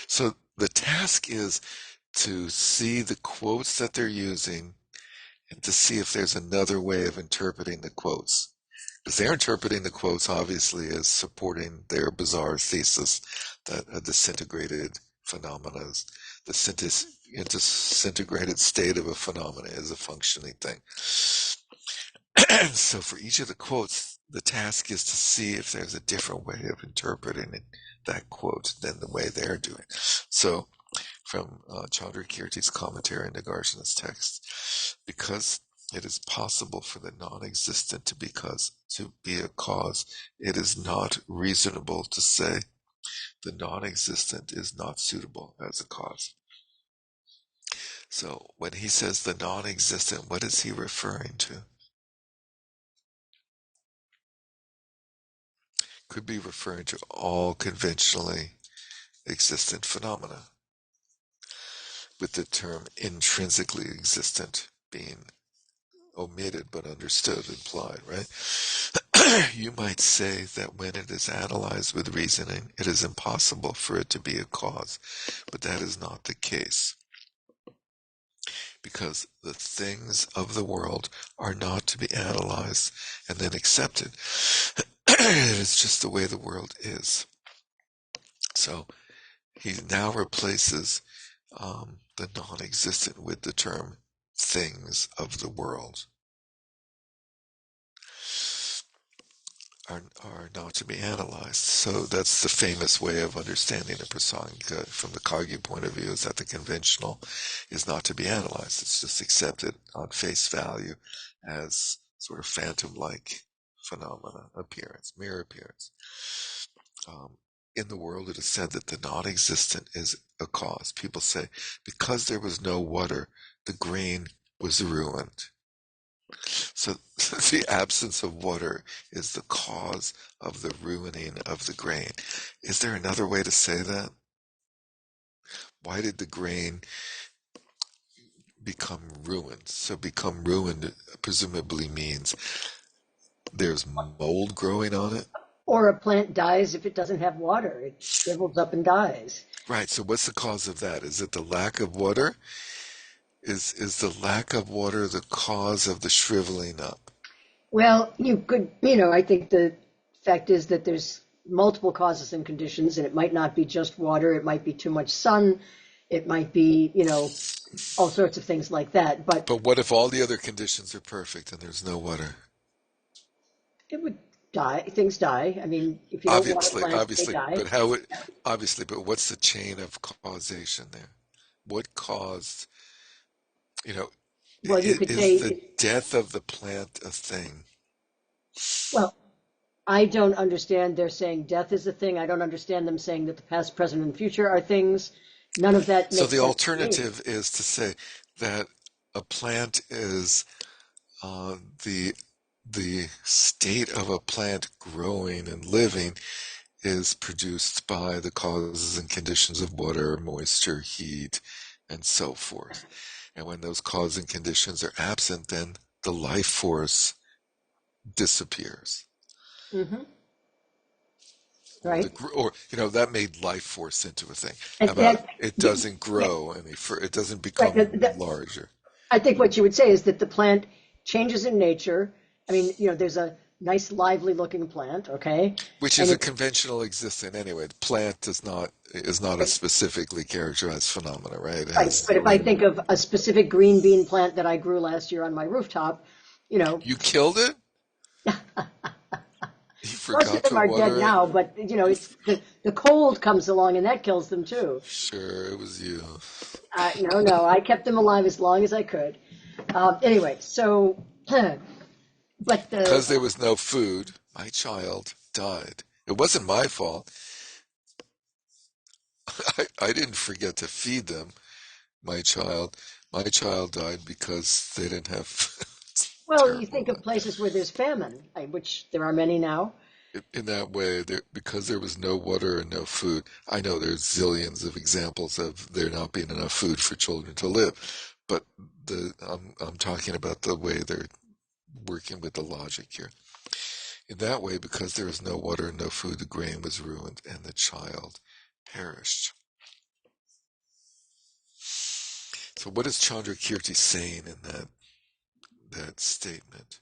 Speaker 1: So the task is to see the quotes that they're using and to see if there's another way of interpreting the quotes. Because they're interpreting the quotes, obviously, as supporting their bizarre thesis that a disintegrated phenomena, the disintegrated state of a phenomena is a functioning thing. So for each of the quotes, the task is to see if there's a different way of interpreting that quote than the way they're doing. So from Chandrakirti's commentary on Nagarjuna's text, because it is possible for the non-existent to be a cause, it is not reasonable to say the non-existent is not suitable as a cause. So when he says the non-existent, what is he referring to? could be referring to all conventionally existent phenomena, with the term intrinsically existent being omitted but understood, implied, right? You might say that when it is analyzed with reasoning, it is impossible for it to be a cause, but that is not the case, because the things of the world are not to be analyzed and then accepted. It is just the way the world is. So he now replaces the non-existent with the term things of the world are not to be analyzed. So that's the famous way of understanding the Prasanga from the Kagyu point of view, is that the conventional is not to be analyzed. It's just accepted on face value as sort of phantom-like phenomena, appearance, mere appearance. Um, in the world, it is said that the non-existent is a cause. People say, because there was no water, the grain was ruined. So the absence of water is the cause of the ruining of the grain. Is there another way to say that? Why did the grain become ruined? So become ruined presumably means there's mold growing on it.
Speaker 3: Or a plant dies if it doesn't have water. It shrivels up and dies.
Speaker 1: Right, so what's the cause of that? Is it the lack of water? Is the lack of water the cause of the shriveling up?
Speaker 3: Well, you could, I think the fact is that there's multiple causes and conditions, and it might not be just water. It might be too much sun. It might be, all sorts of things like that. But
Speaker 1: But what if all the other conditions are perfect and there's no water?
Speaker 3: it would die. Things die. I mean, if you don't water
Speaker 1: Obviously,
Speaker 3: plants, they
Speaker 1: obviously,
Speaker 3: die.
Speaker 1: but how it, obviously, but what's the chain of causation there? What caused, you know,
Speaker 3: Well, you could
Speaker 1: is the
Speaker 3: say,
Speaker 1: death of the plant a thing?
Speaker 3: well, I don't understand. They're saying death is a thing. I don't understand them saying that the past, present, and future are things. None of that
Speaker 1: So
Speaker 3: makes
Speaker 1: the
Speaker 3: sense to me.
Speaker 1: alternative is to say that a plant is uh, the the state of a plant growing and living is produced by the causes and conditions of water, moisture, heat, and so forth. And when those causes and conditions are absent, then the life force disappears.
Speaker 3: Hmm.
Speaker 1: Or
Speaker 3: Right?
Speaker 1: that made life force into a thing. How
Speaker 3: And
Speaker 1: about
Speaker 3: that,
Speaker 1: it
Speaker 3: yeah,
Speaker 1: doesn't grow it doesn't
Speaker 3: right.
Speaker 1: become larger,
Speaker 3: I think what you would say is that the plant changes in nature. I mean, there's a nice, lively looking plant, okay?
Speaker 1: which
Speaker 3: And
Speaker 1: is a
Speaker 3: it's
Speaker 1: conventional existent anyway. The plant is not a specifically characterized phenomena, right? It
Speaker 3: right.
Speaker 1: has
Speaker 3: But
Speaker 1: a
Speaker 3: if I
Speaker 1: range.
Speaker 3: think of a specific green bean plant that I grew last year on my rooftop, you know,
Speaker 1: You killed it? You
Speaker 3: most of
Speaker 1: forgot
Speaker 3: them
Speaker 1: to
Speaker 3: are dead
Speaker 1: water it?
Speaker 3: now, but it's the cold comes along and that kills them too.
Speaker 1: Sure, it was you.
Speaker 3: No, no, I kept them alive as long as I could. Anyway, so, but
Speaker 1: Because there was no food, my child died. It wasn't my fault. I didn't forget to feed them. My child, my child died because they didn't have food. It's
Speaker 3: well, you
Speaker 1: terrible,
Speaker 3: think of
Speaker 1: but
Speaker 3: places where there's famine, which there are many now.
Speaker 1: in that way, because there was no water and no food, I know there's zillions of examples of there not being enough food for children to live. But I'm talking about the way they're working with the logic here. In that way, because there was no water and no food, the grain was ruined and the child perished. So what is Chandrakirti saying in that statement?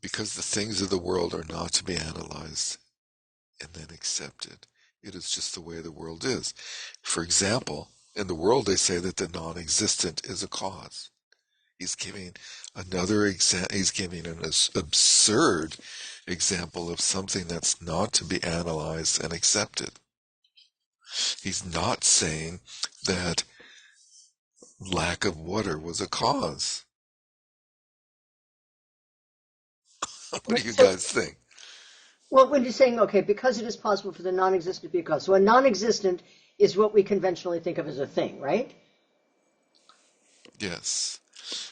Speaker 1: Because the things of the world are not to be analyzed and then accepted. It is just the way the world is. For example, in the world they say that the non-existent is a cause. He's giving he's giving an absurd example of something that's not to be analyzed and accepted. He's not saying that lack of water was a cause. What do you
Speaker 3: So,
Speaker 1: guys think?
Speaker 3: well, when you're saying, okay, because it is possible for the non-existent to be a cause, so a non-existent is what we conventionally think of as a thing, right?
Speaker 1: Yes.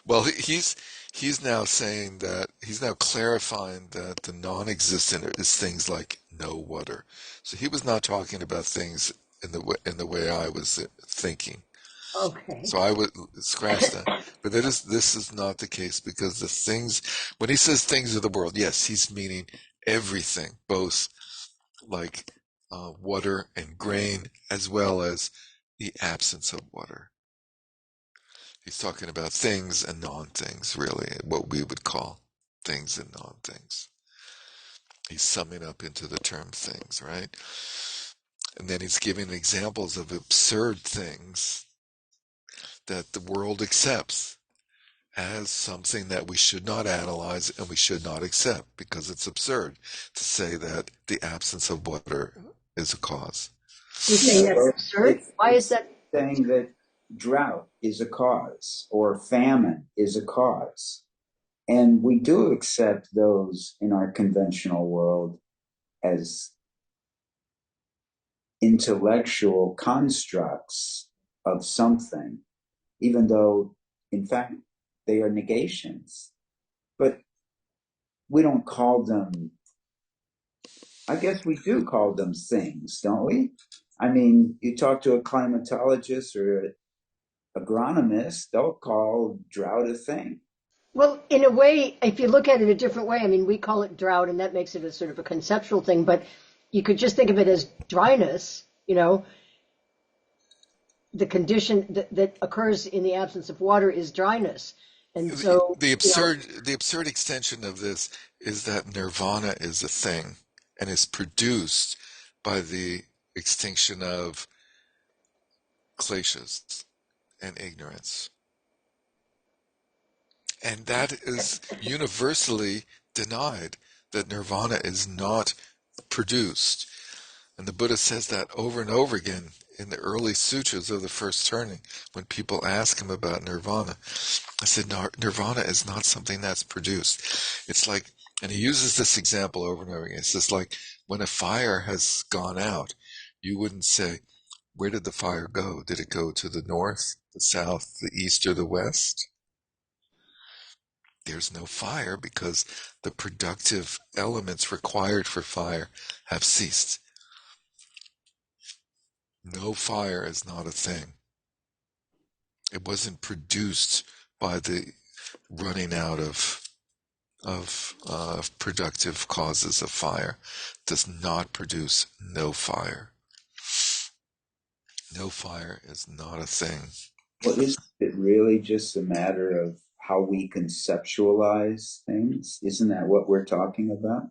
Speaker 1: Well, he's He's now saying that he's now clarifying that the non-existent is things like no water. So he was not talking about things in the way I was thinking.
Speaker 3: Okay.
Speaker 1: So I would scratch that. But this is not the case because the things when he says things of the world, yes, he's meaning everything, both like water and grain, as well as the absence of water. He's talking about things and non-things, really, what we would call things and non-things. He's summing up into the term things, right? And then he's giving examples of absurd things that the world accepts as something that we should not analyze and we should not accept because it's absurd to say that the absence of water is a cause.
Speaker 3: He's saying that's
Speaker 2: Well,
Speaker 3: absurd. Why is
Speaker 2: it's
Speaker 3: that?
Speaker 2: saying that drought is a cause or famine is a cause. And we do accept those in our conventional world as intellectual constructs of something, even though, in fact, they are negations. But we don't call them, I guess we do call them things, don't we? I mean, you talk to a climatologist or an agronomist, they'll call drought a thing.
Speaker 3: Well, in a way, if you look at it a different way, I mean, we call it drought, and that makes it a sort of a conceptual thing, but you could just think of it as dryness, the condition that occurs in the absence of water is dryness. And so,
Speaker 1: The absurd extension of this is that nirvana is a thing and is produced by the extinction of kleshas and ignorance. And that is universally denied, that nirvana is not produced. And the Buddha says that over and over again in the early sutras of the first turning when people ask him about nirvana. I said, no, nirvana is not something that's produced. It's like, and he uses this example over and over again. It's just like when a fire has gone out, you wouldn't say, where did the fire go? Did it go to the north, the south, the east, or the west? There's no fire because the productive elements required for fire have ceased. No fire is not a thing. It wasn't produced by the running out of productive causes of fire. It does not produce no fire. No fire is not a thing.
Speaker 2: Well, is it really just a matter of how we conceptualize things? Isn't that what we're talking about?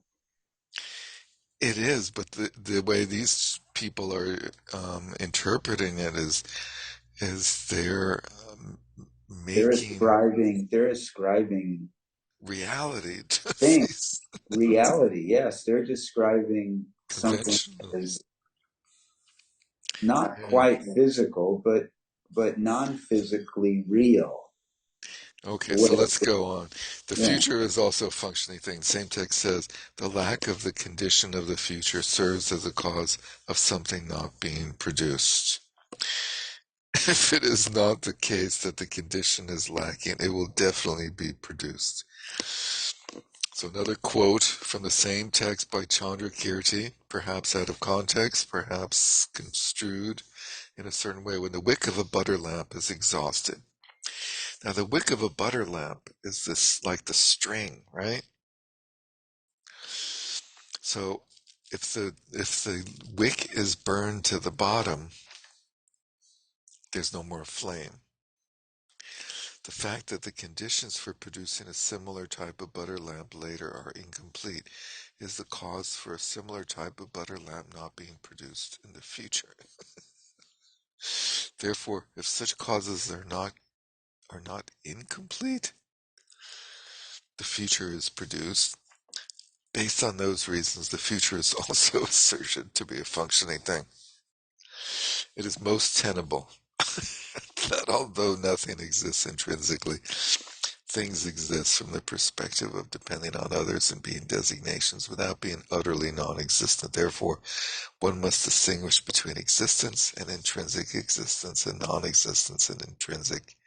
Speaker 1: It is, but the way these people are interpreting it is they're
Speaker 2: They're
Speaker 1: making
Speaker 2: ascribing, they're ascribing
Speaker 1: reality to
Speaker 2: things,
Speaker 1: these
Speaker 2: reality. Yes, they're describing something
Speaker 1: conventional.
Speaker 2: as not
Speaker 1: Yeah.
Speaker 2: quite physical, but non-physically real.
Speaker 1: Okay,
Speaker 2: The
Speaker 1: so
Speaker 2: way,
Speaker 1: let's go on. The
Speaker 2: yeah.
Speaker 1: future is also a functioning thing. Same text says, the lack of the condition of the future serves as a cause of something not being produced. If it is not the case that the condition is lacking, it will definitely be produced. So another quote from the same text by Chandrakirti, perhaps out of context, perhaps construed in a certain way. When the wick of a butter lamp is exhausted. Now the wick of a butter lamp is this like the string, right? So if the wick is burned to the bottom, there's no more flame. The fact that the conditions for producing a similar type of butter lamp later are incomplete is the cause for a similar type of butter lamp not being produced in the future. Therefore, if such causes are not incomplete, the future is produced. Based on those reasons, the future is also asserted to be a functioning thing. It is most tenable that although nothing exists intrinsically, things exist from the perspective of depending on others and being designations without being utterly non-existent. Therefore, one must distinguish between existence and intrinsic existence and non-existence and intrinsic.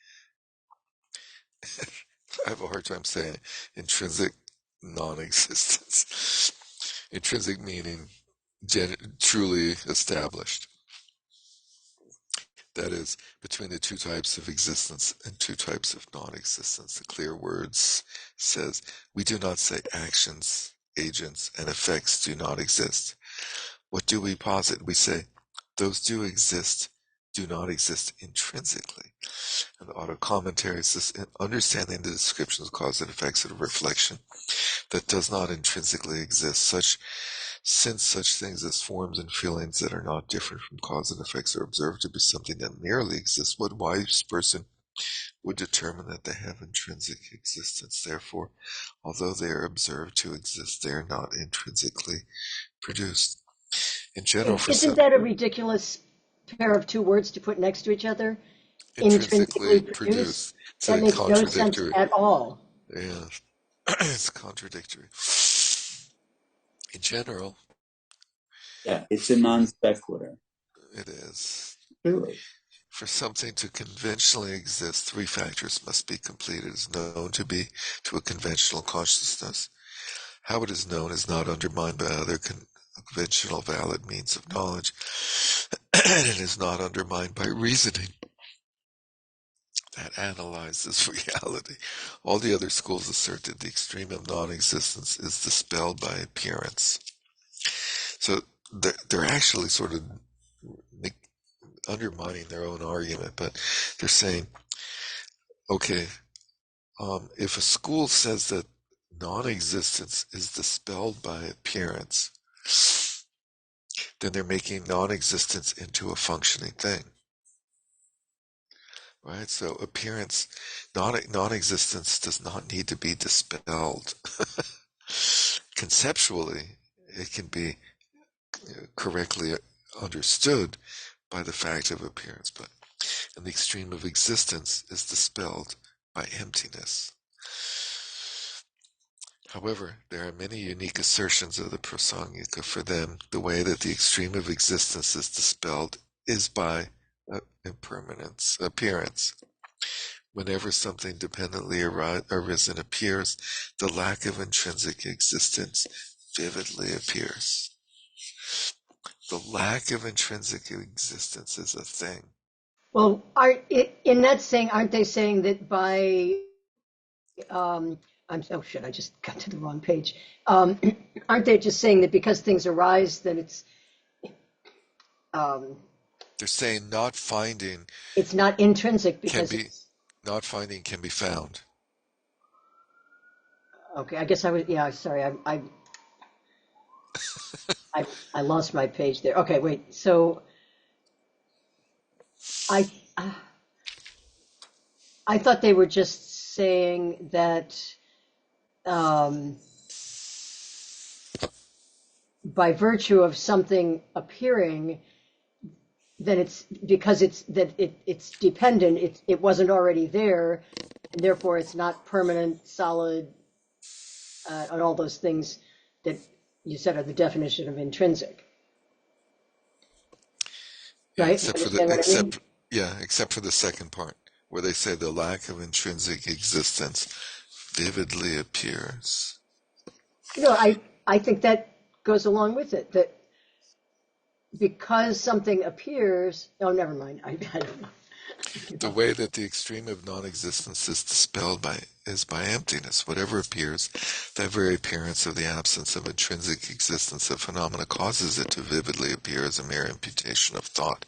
Speaker 1: I have a hard time saying intrinsic non-existence. Intrinsic meaning truly established. That is, between the two types of existence and two types of non-existence. The clear words says, we do not say actions, agents, and effects do not exist. What do we posit? We say, those do not exist intrinsically. And the auto commentary says, understanding the descriptions, cause and effects of reflection that does not intrinsically exist, since such things as forms and feelings that are not different from cause and effects are observed to be something that merely exists, what wise person would determine that they have intrinsic existence? Therefore, although they are observed to exist, they are not intrinsically produced. In general, for
Speaker 3: Isn't
Speaker 1: some,
Speaker 3: that a ridiculous pair of two words to put next to each other?
Speaker 1: intrinsically
Speaker 3: Intrinsically produced?
Speaker 1: produced. It's
Speaker 3: That
Speaker 1: a
Speaker 3: makes no sense
Speaker 1: contradictory.
Speaker 3: at all.
Speaker 1: Yeah, it's contradictory. In general,
Speaker 2: Yeah, it's a
Speaker 1: for
Speaker 2: non sequitur.
Speaker 1: it is.
Speaker 2: Truly.
Speaker 1: For something to conventionally exist, three factors must be completed. It is known to be to a conventional consciousness. How it is known is not undermined by other conventional valid means of knowledge, and it is not undermined by reasoning that analyzes reality. All the other schools assert that the extreme of non-existence is dispelled by appearance. So they're actually sort of undermining their own argument, but they're saying, okay, if a school says that non-existence is dispelled by appearance, then they're making non-existence into a functioning thing, right? So appearance, non-existence does not need to be dispelled. Conceptually, it can be correctly understood by the fact of appearance, but in the extreme of existence is dispelled by emptiness. However, there are many unique assertions of the Prasangika. For them, the way that the extreme of existence is dispelled is by impermanence, appearance. Whenever something dependently arisen appears, the lack of intrinsic existence vividly appears. The lack of intrinsic existence is a thing.
Speaker 3: Well, in that saying, aren't they saying that by oh shit, I just got to the wrong page. Aren't they just saying that because things arise, that um,
Speaker 1: They're saying
Speaker 3: it's not intrinsic
Speaker 1: can
Speaker 3: because
Speaker 1: be
Speaker 3: it's
Speaker 1: not finding can be found.
Speaker 3: okay. I guess I was yeah. Sorry, I I lost my page there. Okay, wait. So I uh, I thought they were just saying that um, by virtue of something appearing, then it's because it's dependent. It wasn't already there, and therefore it's not permanent, solid, and all those things that you said are the definition of intrinsic,
Speaker 1: Yeah,
Speaker 3: right? You understand what I mean?
Speaker 1: except for the second part where they say the lack of intrinsic existence vividly appears.
Speaker 3: No, I think that goes along with it. That because something appears. Oh, never mind. I don't know. Give
Speaker 1: The
Speaker 3: up.
Speaker 1: way that the extreme of non-existence is dispelled is by emptiness. Whatever appears, that very appearance of the absence of intrinsic existence of phenomena causes it to vividly appear as a mere imputation of thought.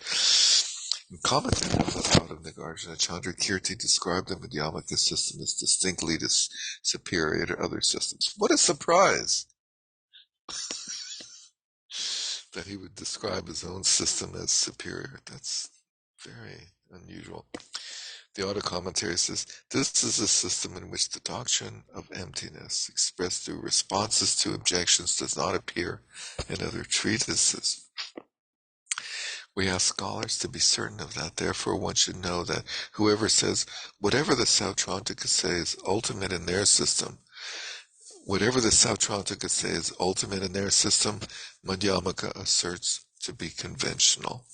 Speaker 1: In commentary on the thought of Nagarjuna, Chandrakirti described the Madhyamaka system as distinctly superior to other systems. What a surprise that he would describe his own system as superior. That's very unusual. The auto commentary says, this is a system in which the doctrine of emptiness, expressed through responses to objections, does not appear in other treatises. We ask scholars to be certain of that. Therefore, one should know that whoever says, whatever the Sautrantika say is ultimate in their system, Madhyamaka asserts to be conventional,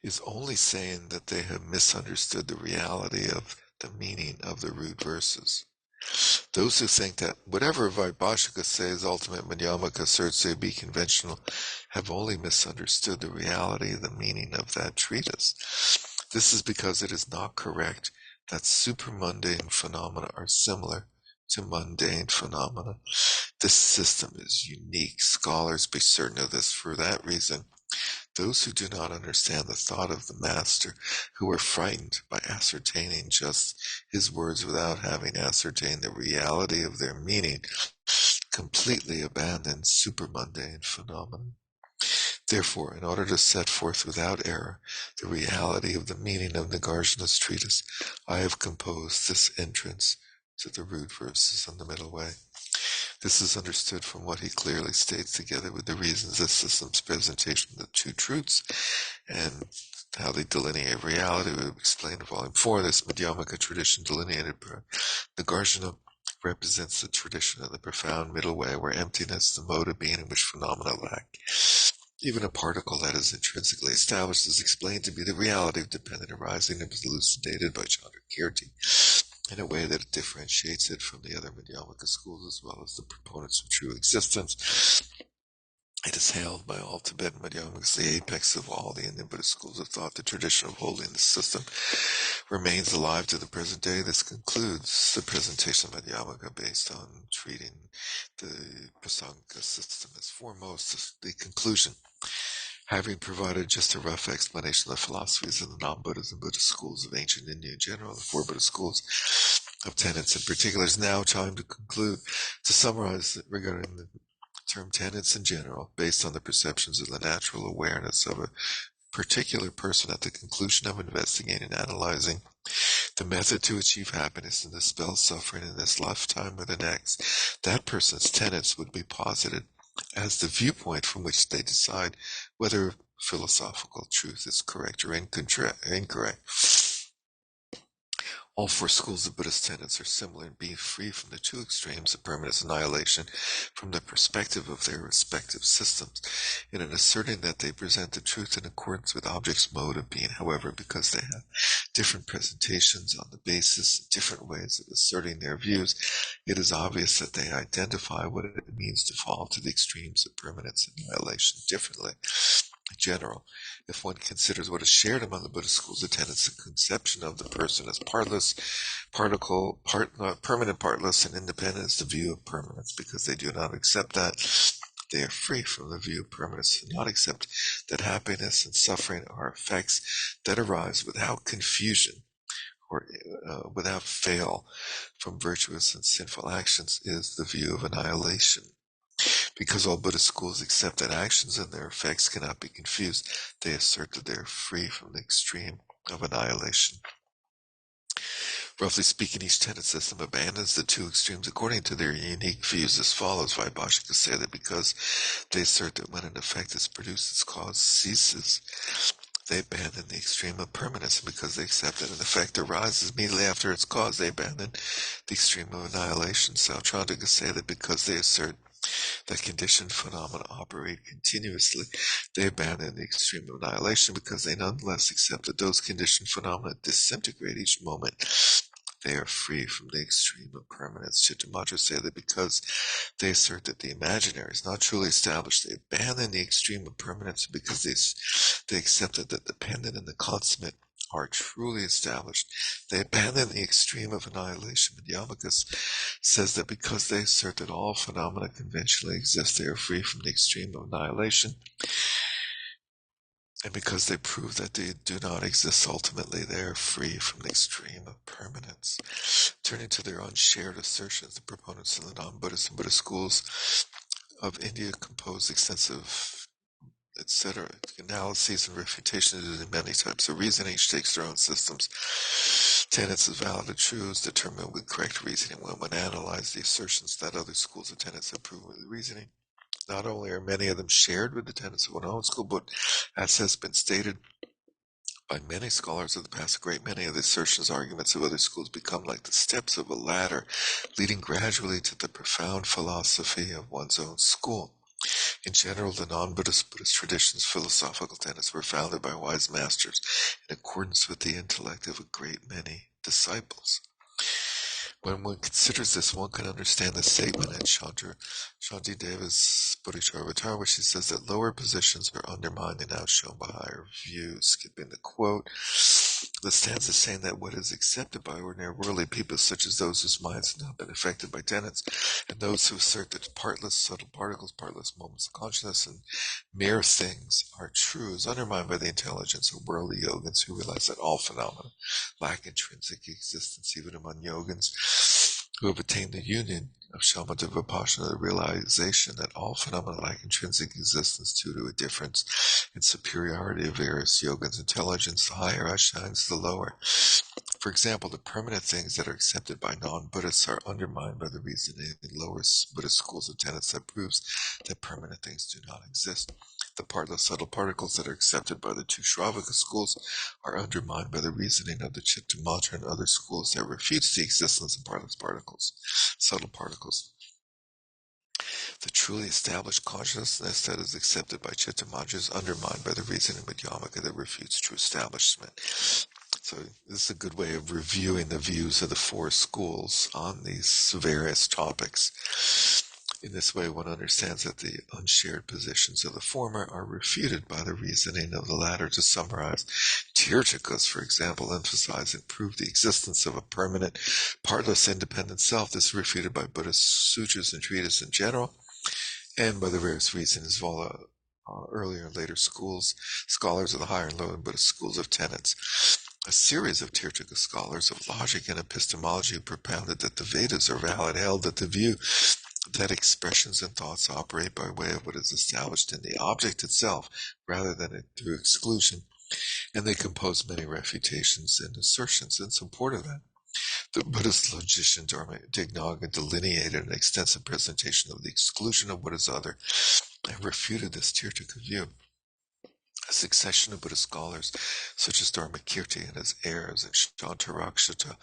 Speaker 1: is only saying that they have misunderstood the reality of the meaning of the root verses. Those who think that whatever Vaibhashika says, ultimate Madhyamaka asserts to be conventional, have only misunderstood the reality of the meaning of that treatise. This is because it is not correct that supermundane phenomena are similar to mundane phenomena. This system is unique. Scholars be certain of this. For that reason, those who do not understand the thought of the Master, who are frightened by ascertaining just his words without having ascertained the reality of their meaning, completely abandon supermundane phenomena. Therefore, in order to set forth without error the reality of the meaning of Nagarjuna's treatise, I have composed this entrance to the root verses on the middle way. This is understood from what he clearly states, together with the reasons this system's presentation of the two truths and how they delineate reality. We explained in Volume 4. This Madhyamaka tradition delineated by Nagarjuna represents the tradition of the profound middle way, where emptiness, the mode of being in which phenomena lack. Even a particle that is intrinsically established is explained to be the reality of dependent arising and was elucidated by Chandrakirti in a way that differentiates it from the other Madhyamaka schools as well as the proponents of true existence. It is hailed by all Tibetan Madhyamikas, the apex of all the Indian Buddhist schools of thought. The tradition of holding this system remains alive to the present day. This concludes the presentation of Madhyamaka based on treating the Prasanga system as foremost. The conclusion. Having provided just a rough explanation of the philosophies of the non-Buddhist and Buddhist schools of ancient India in general, the four Buddhist schools of tenets in particular, is now time to conclude. To summarize regarding the term tenets in general, based on the perceptions of the natural awareness of a particular person at the conclusion of investigating and analyzing the method to achieve happiness and dispel suffering in this lifetime or the next, that person's tenets would be posited as the viewpoint from which they decide whether philosophical truth is correct or incorrect. All four schools of Buddhist tenets are similar in being free from the two extremes of permanence and annihilation from the perspective of their respective systems, and in asserting that they present the truth in accordance with object's mode of being. However, because they have different presentations on the basis of different ways of asserting their views, it is obvious that they identify what it means to fall to the extremes of permanence and annihilation differently. In general, if one considers what is shared among the Buddhist schools of tenets, the conception of the person as partless, permanent, partless, and independent is the view of permanence. Because they do not accept that, they are free from the view of permanence, and not accept that happiness and suffering are effects that arise without confusion or without fail from virtuous and sinful actions, is the view of annihilation. Because all Buddhist schools accept that actions and their effects cannot be confused, they assert that they are free from the extreme of annihilation. Roughly speaking, each tenet system abandons the two extremes according to their unique views as follows. Vaibhashikas say that because they assert that when an effect is produced, its cause ceases, they abandon the extreme of permanence, and because they accept that an effect arises immediately after its cause, they abandon the extreme of annihilation. Sautrantikas say that because they assert that conditioned phenomena operate continuously, they abandon the extreme of annihilation because they nonetheless accept that those conditioned phenomena disintegrate each moment. They are free from the extreme of permanence. Chittamatra say that because they assert that the imaginary is not truly established, they abandon the extreme of permanence because they accept that the dependent and the consummate are truly established. They abandon the extreme of annihilation. Madhyamikas says that because they assert that all phenomena conventionally exist, they are free from the extreme of annihilation. And because they prove that they do not exist ultimately, they are free from the extreme of permanence. Turning to their unshared assertions, the proponents of the non-Buddhist and Buddhist schools of India compose extensive, etc., analyses and refutations in many types of reasoning. Each takes their own systems. Tenets as valid and true is determined with correct reasoning. When one analyzes the assertions that other schools of tenets have proven with reasoning, not only are many of them shared with the tenets of one own school, but as has been stated by many scholars of the past, a great many of the assertions arguments of other schools become like the steps of a ladder, leading gradually to the profound philosophy of one's own school. In general, the non-Buddhist Buddhist tradition's philosophical tenets were founded by wise masters in accordance with the intellect of a great many disciples. When one considers this, one can understand the statement in Shantideva's Bodhisattva, where she says that lower positions are undermined and outshone by higher views. Skipping the quote, the stanza is saying that what is accepted by ordinary worldly people, such as those whose minds have not been affected by tenets, and those who assert that partless subtle particles, partless moments of consciousness, and mere things are true, is undermined by the intelligence of worldly yogins who realize that all phenomena lack intrinsic existence, even among yogins who have attained the union of shamatha vipassana, the realization that all phenomena lack intrinsic existence due to a difference in superiority of various yogins' intelligence. The higher outshines the lower. For example, the permanent things that are accepted by non-Buddhists are undermined by the reasoning in lower Buddhist schools of tenets that proves that permanent things do not exist. The partless subtle particles that are accepted by the two Shravaka schools are undermined by the reasoning of the Chittamatra and other schools that refutes the existence of partless particles, subtle particles. The truly established consciousness that is accepted by Chittamatra is undermined by the reasoning of Madhyamaka that refutes true establishment. So this is a good way of reviewing the views of the four schools on these various topics. In this way, one understands that the unshared positions of the former are refuted by the reasoning of the latter. To summarize, Tirthakas, for example, emphasize and prove the existence of a permanent, partless, independent self. This is refuted by Buddhist sutras and treatises in general, and by the various reasonings of all earlier and later scholars of the higher and lower Buddhist schools of tenets. A series of Tirthaka scholars of logic and epistemology propounded that the Vedas are valid, held that the view that expressions and thoughts operate by way of what is established in the object itself, rather than through exclusion, and they composed many refutations and assertions in support of that. The Buddhist logician Dharma Dignaga delineated an extensive presentation of the exclusion of what is other, and refuted this Tirthaka view. A succession of Buddhist scholars, such as Dharmakirti and his heirs and Shantarakshita,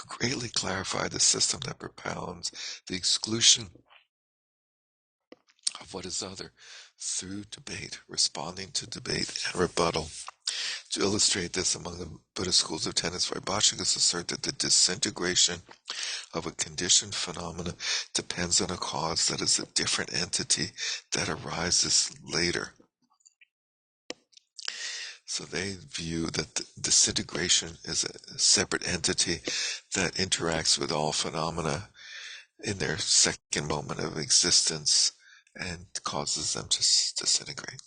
Speaker 1: greatly clarified the system that propounds the exclusion of what is other through debate, responding to debate and rebuttal. To illustrate this, among the Buddhist schools of tenets, Vaibhashikas assert that the disintegration of a conditioned phenomena depends on a cause that is a different entity that arises later. So they view that the disintegration is a separate entity that interacts with all phenomena in their second moment of existence and causes them to disintegrate.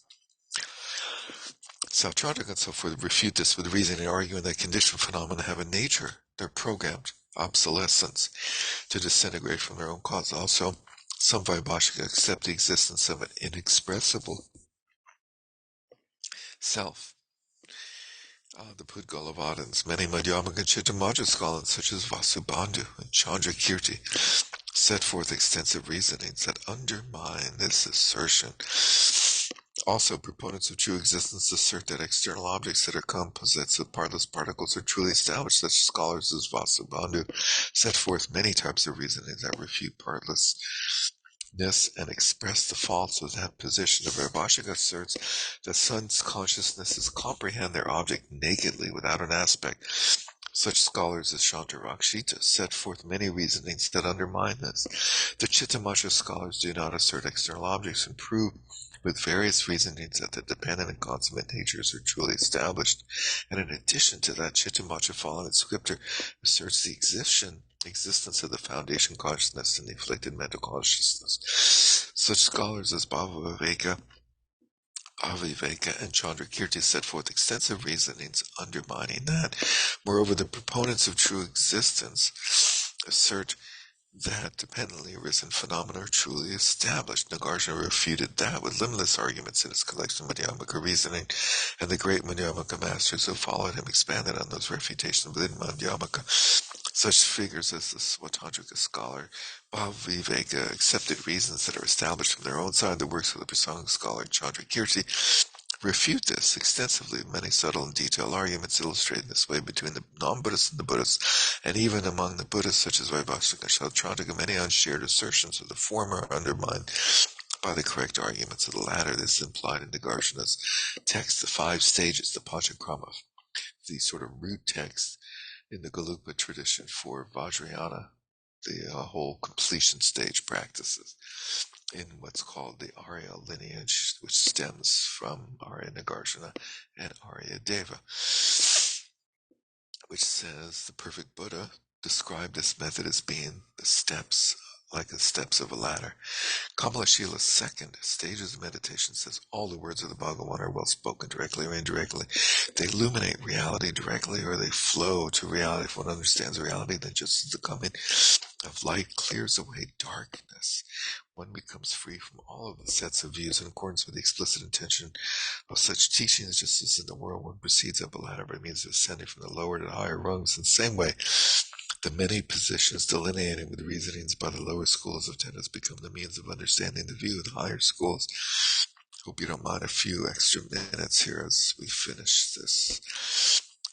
Speaker 1: Sautrantic and so forth refute this with reasoning, arguing that conditioned phenomena have a nature, they're programmed obsolescence to disintegrate from their own cause. Also, some Vaibhashika accept the existence of an inexpressible self. The Pudgalavadins, many Madhyamaka and Chittamatra scholars such as Vasubandhu and Chandrakirti set forth extensive reasonings that undermine this assertion. Also, proponents of true existence assert that external objects that are composites of partless particles are truly established. Such scholars as Vasubandhu set forth many types of reasonings that refute partlessness and express the faults of that position. The Vaibhashika asserts that sun's consciousnesses comprehend their object nakedly without an aspect. Such scholars as Shantarakshita set forth many reasonings that undermine this. The Chittamatra scholars do not assert external objects and prove with various reasonings that the dependent and consummate natures are truly established. And in addition to that, Chittamatra, following scripture, asserts the existence of the foundation consciousness and the afflicted mental consciousness. Such scholars as Aviveka and Chandrakirti set forth extensive reasonings undermining that. Moreover, the proponents of true existence assert that dependently arisen phenomena are truly established. Nagarjuna refuted that with limitless arguments in his collection of Madhyamaka reasoning, and the great Madhyamaka masters who followed him expanded on those refutations within Madhyamaka. Such figures as the Swatantrika scholar Bhaviveka accepted reasons that are established from their own side. The works of the Prasanga scholar Chandrakirti refute this extensively. Many subtle and detailed arguments illustrated in this way between the non-Buddhists and the Buddhists, and even among the Buddhists such as Vaibhashika and Sautrantika, many unshared assertions of the former are undermined by the correct arguments of the latter. This is implied in Nagarjuna's text, the 5 stages, the Panchakrama, the sort of root text in the Gelugpa tradition for Vajrayana, the whole completion stage practices in what's called the Arya lineage, which stems from Arya Nagarjuna and Arya Deva, which says the perfect Buddha described this method as being the steps, like the steps of a ladder. Kamalashila's second stages of meditation says all the words of the Bhagavan are well spoken, directly or indirectly. They illuminate reality directly, or they flow to reality. If one understands reality, then just as the coming of light clears away darkness, one becomes free from all of the sets of views in accordance with the explicit intention of such teachings. Just as in the world one proceeds up a ladder by means of ascending from the lower to the higher rungs, in the same way the many positions delineated with reasonings by the lower schools of tenets become the means of understanding the view of the higher schools. Hope you don't mind a few extra minutes here as we finish this.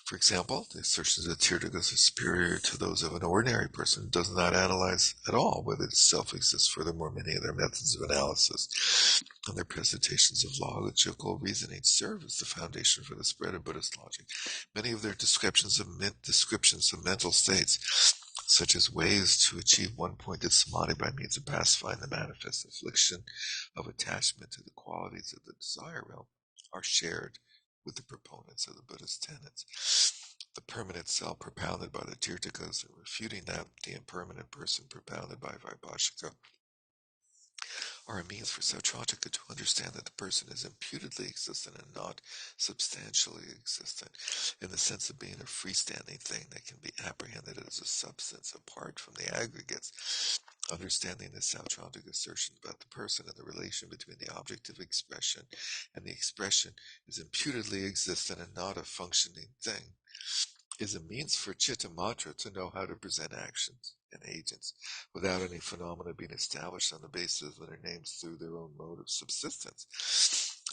Speaker 1: For example, the assertions that Tirthagas are superior to those of an ordinary person does not analyze at all whether itself exists. Furthermore, many of their methods of analysis and their presentations of logical reasoning serve as the foundation for the spread of Buddhist logic. Many of their descriptions of mental states, such as ways to achieve one-pointed samadhi by means of pacifying the manifest affliction of attachment to the qualities of the desire realm, are shared with the proponents of the Buddhist tenets. The permanent self propounded by the Tirthakas, are refuting that the impermanent person propounded by Vaibhashika, are a means for Sautrantika to understand that the person is imputedly existent and not substantially existent, in the sense of being a freestanding thing that can be apprehended as a substance apart from the aggregates. Understanding the Sautrantic assertion about the person and the relation between the object of expression and the expression is imputedly existent and not a functioning thing, is a means for Chittamatra to know how to present actions and agents without any phenomena being established on the basis of their names through their own mode of subsistence.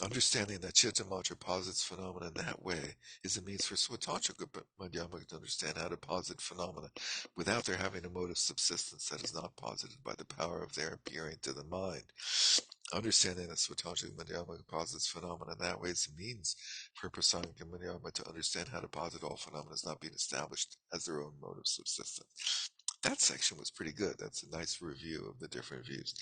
Speaker 1: Understanding that Chittamatra posits phenomena in that way is a means for Swatantrika Madhyamaka to understand how to posit phenomena without their having a mode of subsistence that is not posited by the power of their appearing to the mind. Understanding that Swatantrika Madhyamaka posits phenomena in that way is a means for Prasangika Madhyamaka to understand how to posit all phenomena as not being established as their own mode of subsistence. That section was pretty good. That's a nice review of the different views.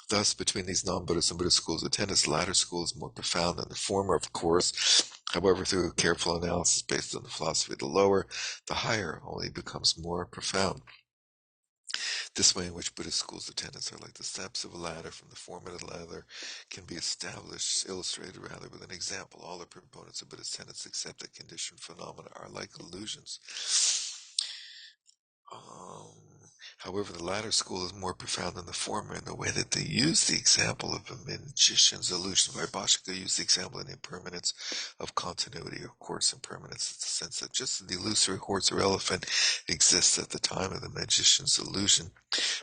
Speaker 1: Thus, between these non-Buddhist and Buddhist schools of tenets, the latter school is more profound than the former, of course. However, through a careful analysis based on the philosophy of the lower, the higher only becomes more profound. This way in which Buddhist schools of tenets are like the steps of a ladder from the form of the ladder can be illustrated rather with an example. All the proponents of Buddhist tenets except that conditioned phenomena are like illusions. However, the latter school is more profound than the former in the way that they use the example of a magician's illusion. Vaibhashika used the example of the impermanence of continuity or course impermanence, in the sense that just as the illusory horse or elephant exists at the time of the magician's illusion,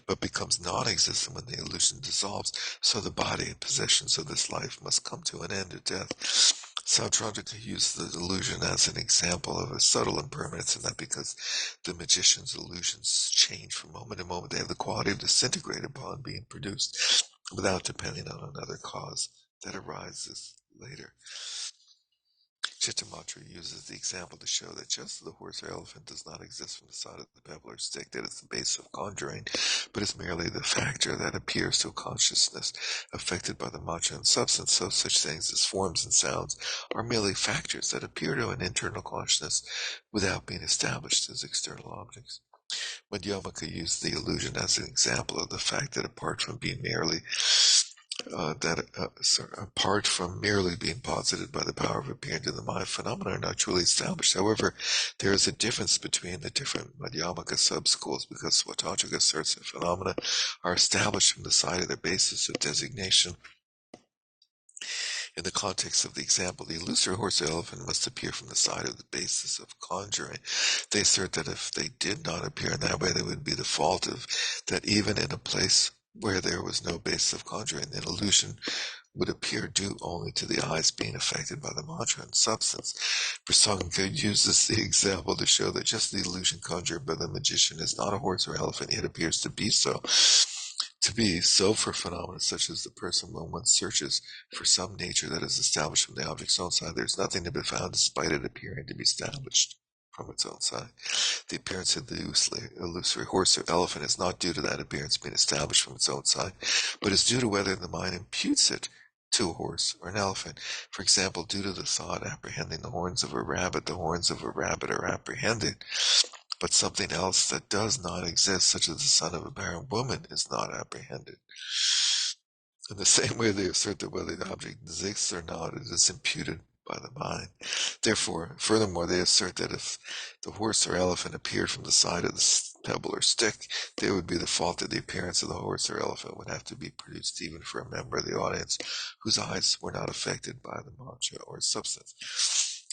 Speaker 1: but becomes non-existent when the illusion dissolves, so the body and possessions of this life must come to an end at death. Sautrantika used the illusion as an example of a subtle impermanence, and that because the magician's illusions change from moment to moment, they have the quality of disintegrating upon being produced, without depending on another cause that arises later. Chittamatra uses the example to show that just as the horse or elephant does not exist from the side of the pebble or stick that is the base of conjuring, but is merely the factor that appears to a consciousness affected by the matcha and substance, so such things as forms and sounds are merely factors that appear to an internal consciousness without being established as external objects. Madhyamaka used the illusion as an example of the fact that apart from being merely apart from merely being posited by the power of appearing to the mind, phenomena are not truly established. However, there is a difference between the different Madhyamaka sub-schools, because Swatantrika asserts that phenomena are established from the side of their basis of designation. In the context of the example, the illusory horse or elephant must appear from the side of the basis of conjuring. They assert that if they did not appear in that way, they would be the fault of that even in a place where there was no basis of conjuring, an illusion would appear due only to the eyes being affected by the mantra and substance. Prasangika uses the example to show that just the illusion conjured by the magician is not a horse or elephant, yet appears to be so. To be so for phenomena such as the person when one searches for some nature that is established from the object's own side, there is nothing to be found despite it appearing to be established. from its own side. The appearance of the illusory horse or elephant is not due to that appearance being established from its own side, but is due to whether the mind imputes it to a horse or an elephant. For example, due to the thought apprehending the horns of a rabbit, the horns of a rabbit are apprehended, but something else that does not exist, such as the son of a barren woman, is not apprehended. In the same way, they assert that whether the object exists or not, it is imputed by the mind. Therefore, furthermore, they assert that if the horse or elephant appeared from the side of the pebble or stick, they would be the fault that the appearance of the horse or elephant would have to be produced even for a member of the audience whose eyes were not affected by the mantra or substance.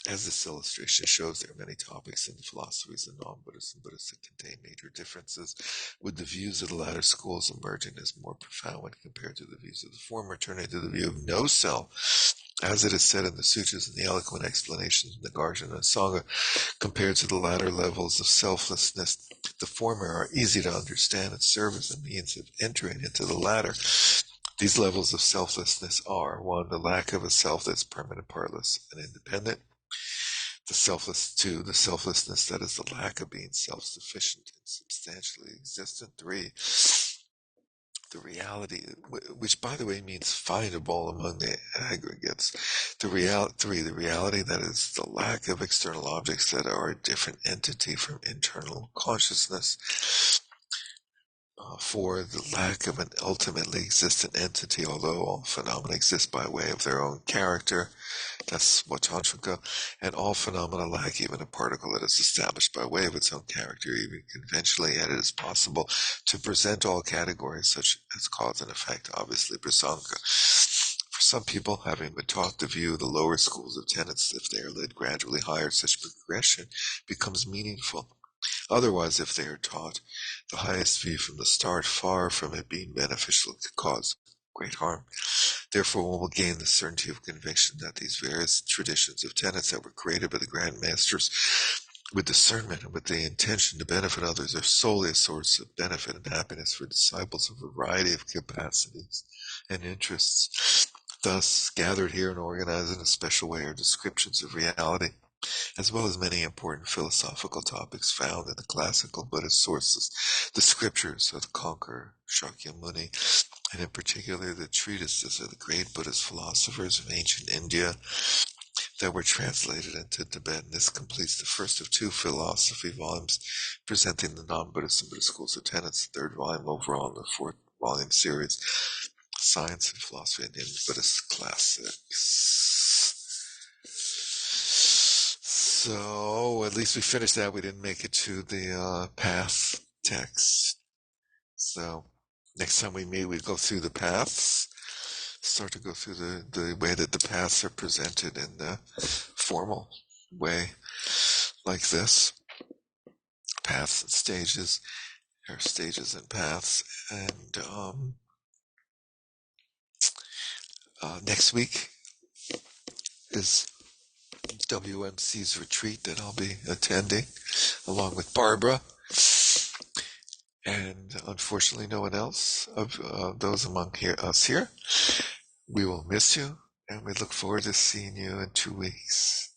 Speaker 1: As this illustration shows, there are many topics in the philosophies of non-Buddhists and Buddhists that contain major differences, with the views of the latter schools emerging as more profound when compared to the views of the former, turning to the view of no self, as it is said in the sutras and the eloquent explanations in the Garjana and Sangha. Compared to the latter levels of selflessness, the former are easy to understand and serve as a means of entering into the latter. These levels of selflessness are: 1, the lack of a self that's permanent, partless, and independent; the selflessness that is the lack of being self-sufficient and substantially existent; 3, the reality, which by the way means findable among the aggregates; 3, the reality that is the lack of external objects that are a different entity from internal consciousness; 4, the lack of an ultimately existent entity, although all phenomena exist by way of their own character. That's Vatantrika. And all phenomena lack even a particle that is established by way of its own character, even conventionally, yet it is possible to present all categories such as cause and effect, obviously prasanga. For some people, having been taught the view of the lower schools of tenets, if they are led gradually higher, such progression becomes meaningful. Otherwise, if they are taught the highest view from the start, far from it being beneficial, it could cause great harm. Therefore, one will gain the certainty of conviction that these various traditions of tenets that were created by the Grand Masters with discernment and with the intention to benefit others are solely a source of benefit and happiness for disciples of a variety of capacities and interests. Thus, gathered here and organized in a special way are descriptions of reality, as well as many important philosophical topics found in the classical Buddhist sources, the scriptures of the conqueror Shakyamuni, and in particular the treatises of the great Buddhist philosophers of ancient India that were translated into Tibetan. This completes the first of 2 philosophy volumes presenting the non-Buddhist and Buddhist schools of tenets, the 3rd volume overall in the 4th volume series, Science and Philosophy and Indian Buddhist Classics. So at least we finished that. We didn't make it to the path text. So next time we meet, we go through the paths, start to go through the way that the paths are presented in the formal way, like this. Paths and stages, or stages and paths. And next week is WMC's retreat that I'll be attending along with Barbara, and unfortunately no one else of those among us here. We will miss you, and we look forward to seeing you in 2 weeks.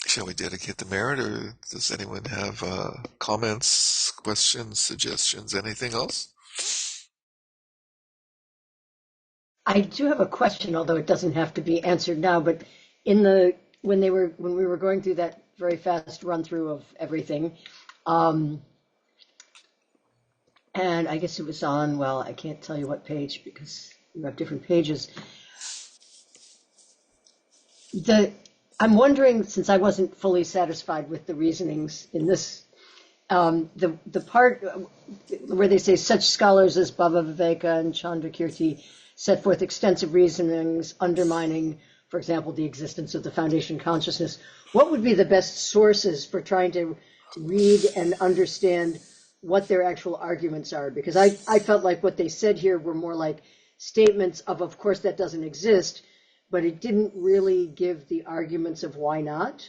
Speaker 1: Shall we dedicate the merit, or does anyone have comments, questions, suggestions, anything else?
Speaker 3: I do have a question, although it doesn't have to be answered now. But when we were going through that very fast run through of everything, and I guess it was on, well, I can't tell you what page because you have different pages. I'm wondering, since I wasn't fully satisfied with the reasonings in this, the part where they say such scholars as Bhava Viveka and Chandrakirti set forth extensive reasonings undermining, for example, the existence of the foundation consciousness. What would be the best sources for trying to read and understand what their actual arguments are? Because I felt like what they said here were more like statements of course, that doesn't exist, but it didn't really give the arguments of why not.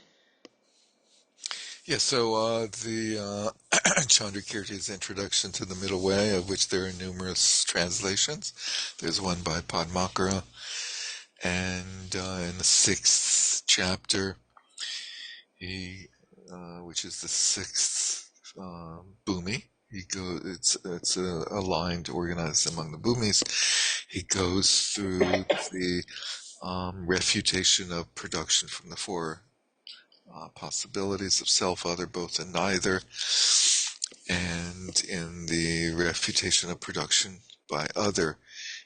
Speaker 1: Yeah, so the Chandrakirti's Introduction to the Middle Way, of which there are numerous translations. There's one by Padmakara, and in the 6th chapter, he which is the sixth bhumi. It's aligned, organized among the bhumis. He goes through the refutation of production from the four possibilities of self, other, both, and neither, and in the refutation of production by other,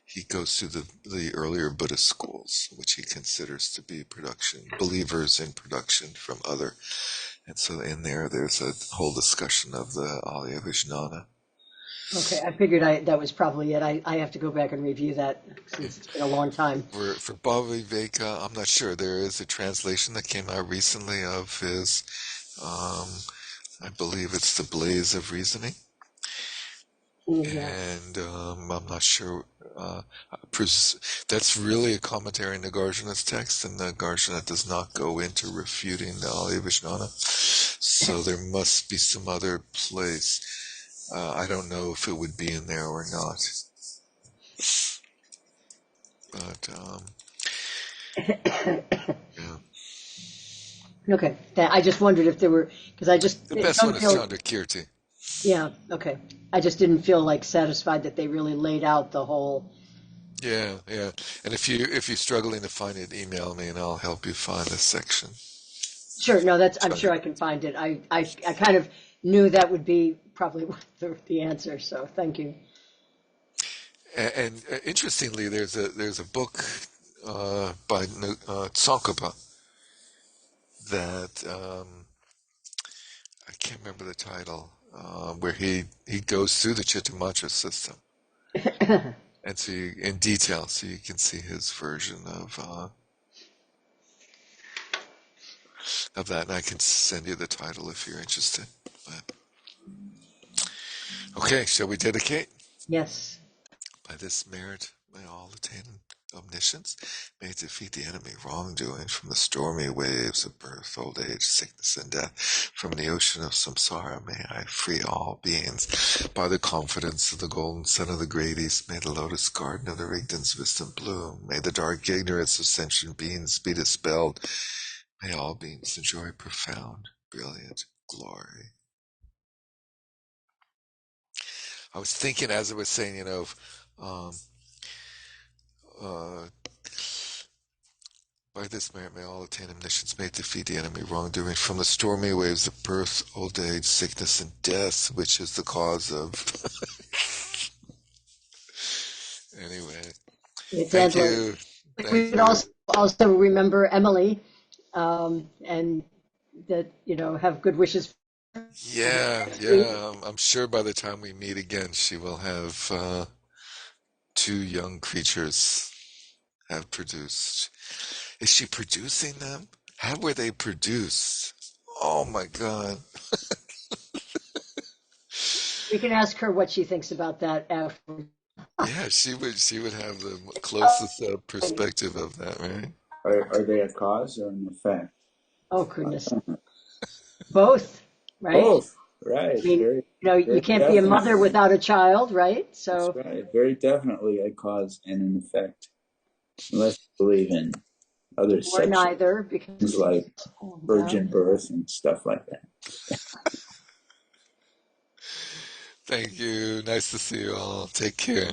Speaker 1: he goes through the earlier Buddhist schools, which he considers to be production, believers in production from other. And so in there's a whole discussion of the Alaya Vijnana.
Speaker 3: Okay, I figured that was probably it. I have to go back and review that since it's been a long time.
Speaker 1: For Bhava Viveka, I'm not sure. There is a translation that came out recently of his, I believe it's The Blaze of Reasoning.
Speaker 3: Yeah.
Speaker 1: And I'm not sure. That's really a commentary on Nagarjuna's text, and Nagarjuna does not go into refuting the Alaya Vijnana. So there must be some other place. I don't know if it would be in there or not. But, yeah.
Speaker 3: Okay. I just wondered if there were, because I just
Speaker 1: The best one
Speaker 3: don't
Speaker 1: is
Speaker 3: feel,
Speaker 1: Chandra Kirti.
Speaker 3: yeah, okay. I just didn't feel like satisfied that they really laid out the whole.
Speaker 1: Yeah, yeah. And if you're struggling to find it, email me and I'll help you find this section.
Speaker 3: Sure, no, I'm sure
Speaker 1: Chandra.
Speaker 3: I can find it. I kind of knew that would be probably what the answer, so thank you.
Speaker 1: And interestingly, there's a book by Tsongkhapa that I can't remember the title, where he goes through the Chittamantra system, and so in detail, so you can see his version of that, and I can send you the title if you're interested. But, okay, shall we dedicate?
Speaker 3: Yes.
Speaker 1: By this merit may all attain omniscience, may defeat the enemy wrongdoing from the stormy waves of birth, old age, sickness, and death. From the ocean of samsara may I free all beings. By the confidence of the golden sun of the great east, may the lotus garden of the Rigdon's wisdom bloom. May the dark ignorance of sentient beings be dispelled. May all beings enjoy profound, brilliant glory. I was thinking as I was saying, um, uh, by this merit may all attain omniscience, may defeat the enemy wrongdoing from the stormy waves of birth, old age, sickness, and death, which is the cause of. Anyway,
Speaker 3: It's
Speaker 1: thank
Speaker 3: Angela.
Speaker 1: you.
Speaker 3: We
Speaker 1: Thank
Speaker 3: could
Speaker 1: you.
Speaker 3: also remember Emily, and that, have good wishes
Speaker 1: Yeah,
Speaker 3: next week.
Speaker 1: yeah. I'm sure by the time we meet again, she will have two young creatures have produced. Is she producing them? How were they produced? Oh my God.
Speaker 3: We can ask her what she thinks about that after.
Speaker 1: Yeah, she would have the closest perspective of that, right?
Speaker 2: Are they a cause or an effect?
Speaker 3: Oh, goodness. Both, right?
Speaker 2: Both. Right.
Speaker 3: I mean,
Speaker 2: Very,
Speaker 3: you
Speaker 2: very
Speaker 3: can't be a mother
Speaker 2: definitely.
Speaker 3: without a child, right?
Speaker 2: That's
Speaker 3: So,
Speaker 2: right. Very definitely a cause and an effect. Unless you believe in other
Speaker 3: or
Speaker 2: such
Speaker 3: neither,
Speaker 2: things
Speaker 3: because,
Speaker 2: like
Speaker 3: oh, yeah.
Speaker 2: virgin birth and stuff like that.
Speaker 1: Thank you. Nice to see you all. Take care.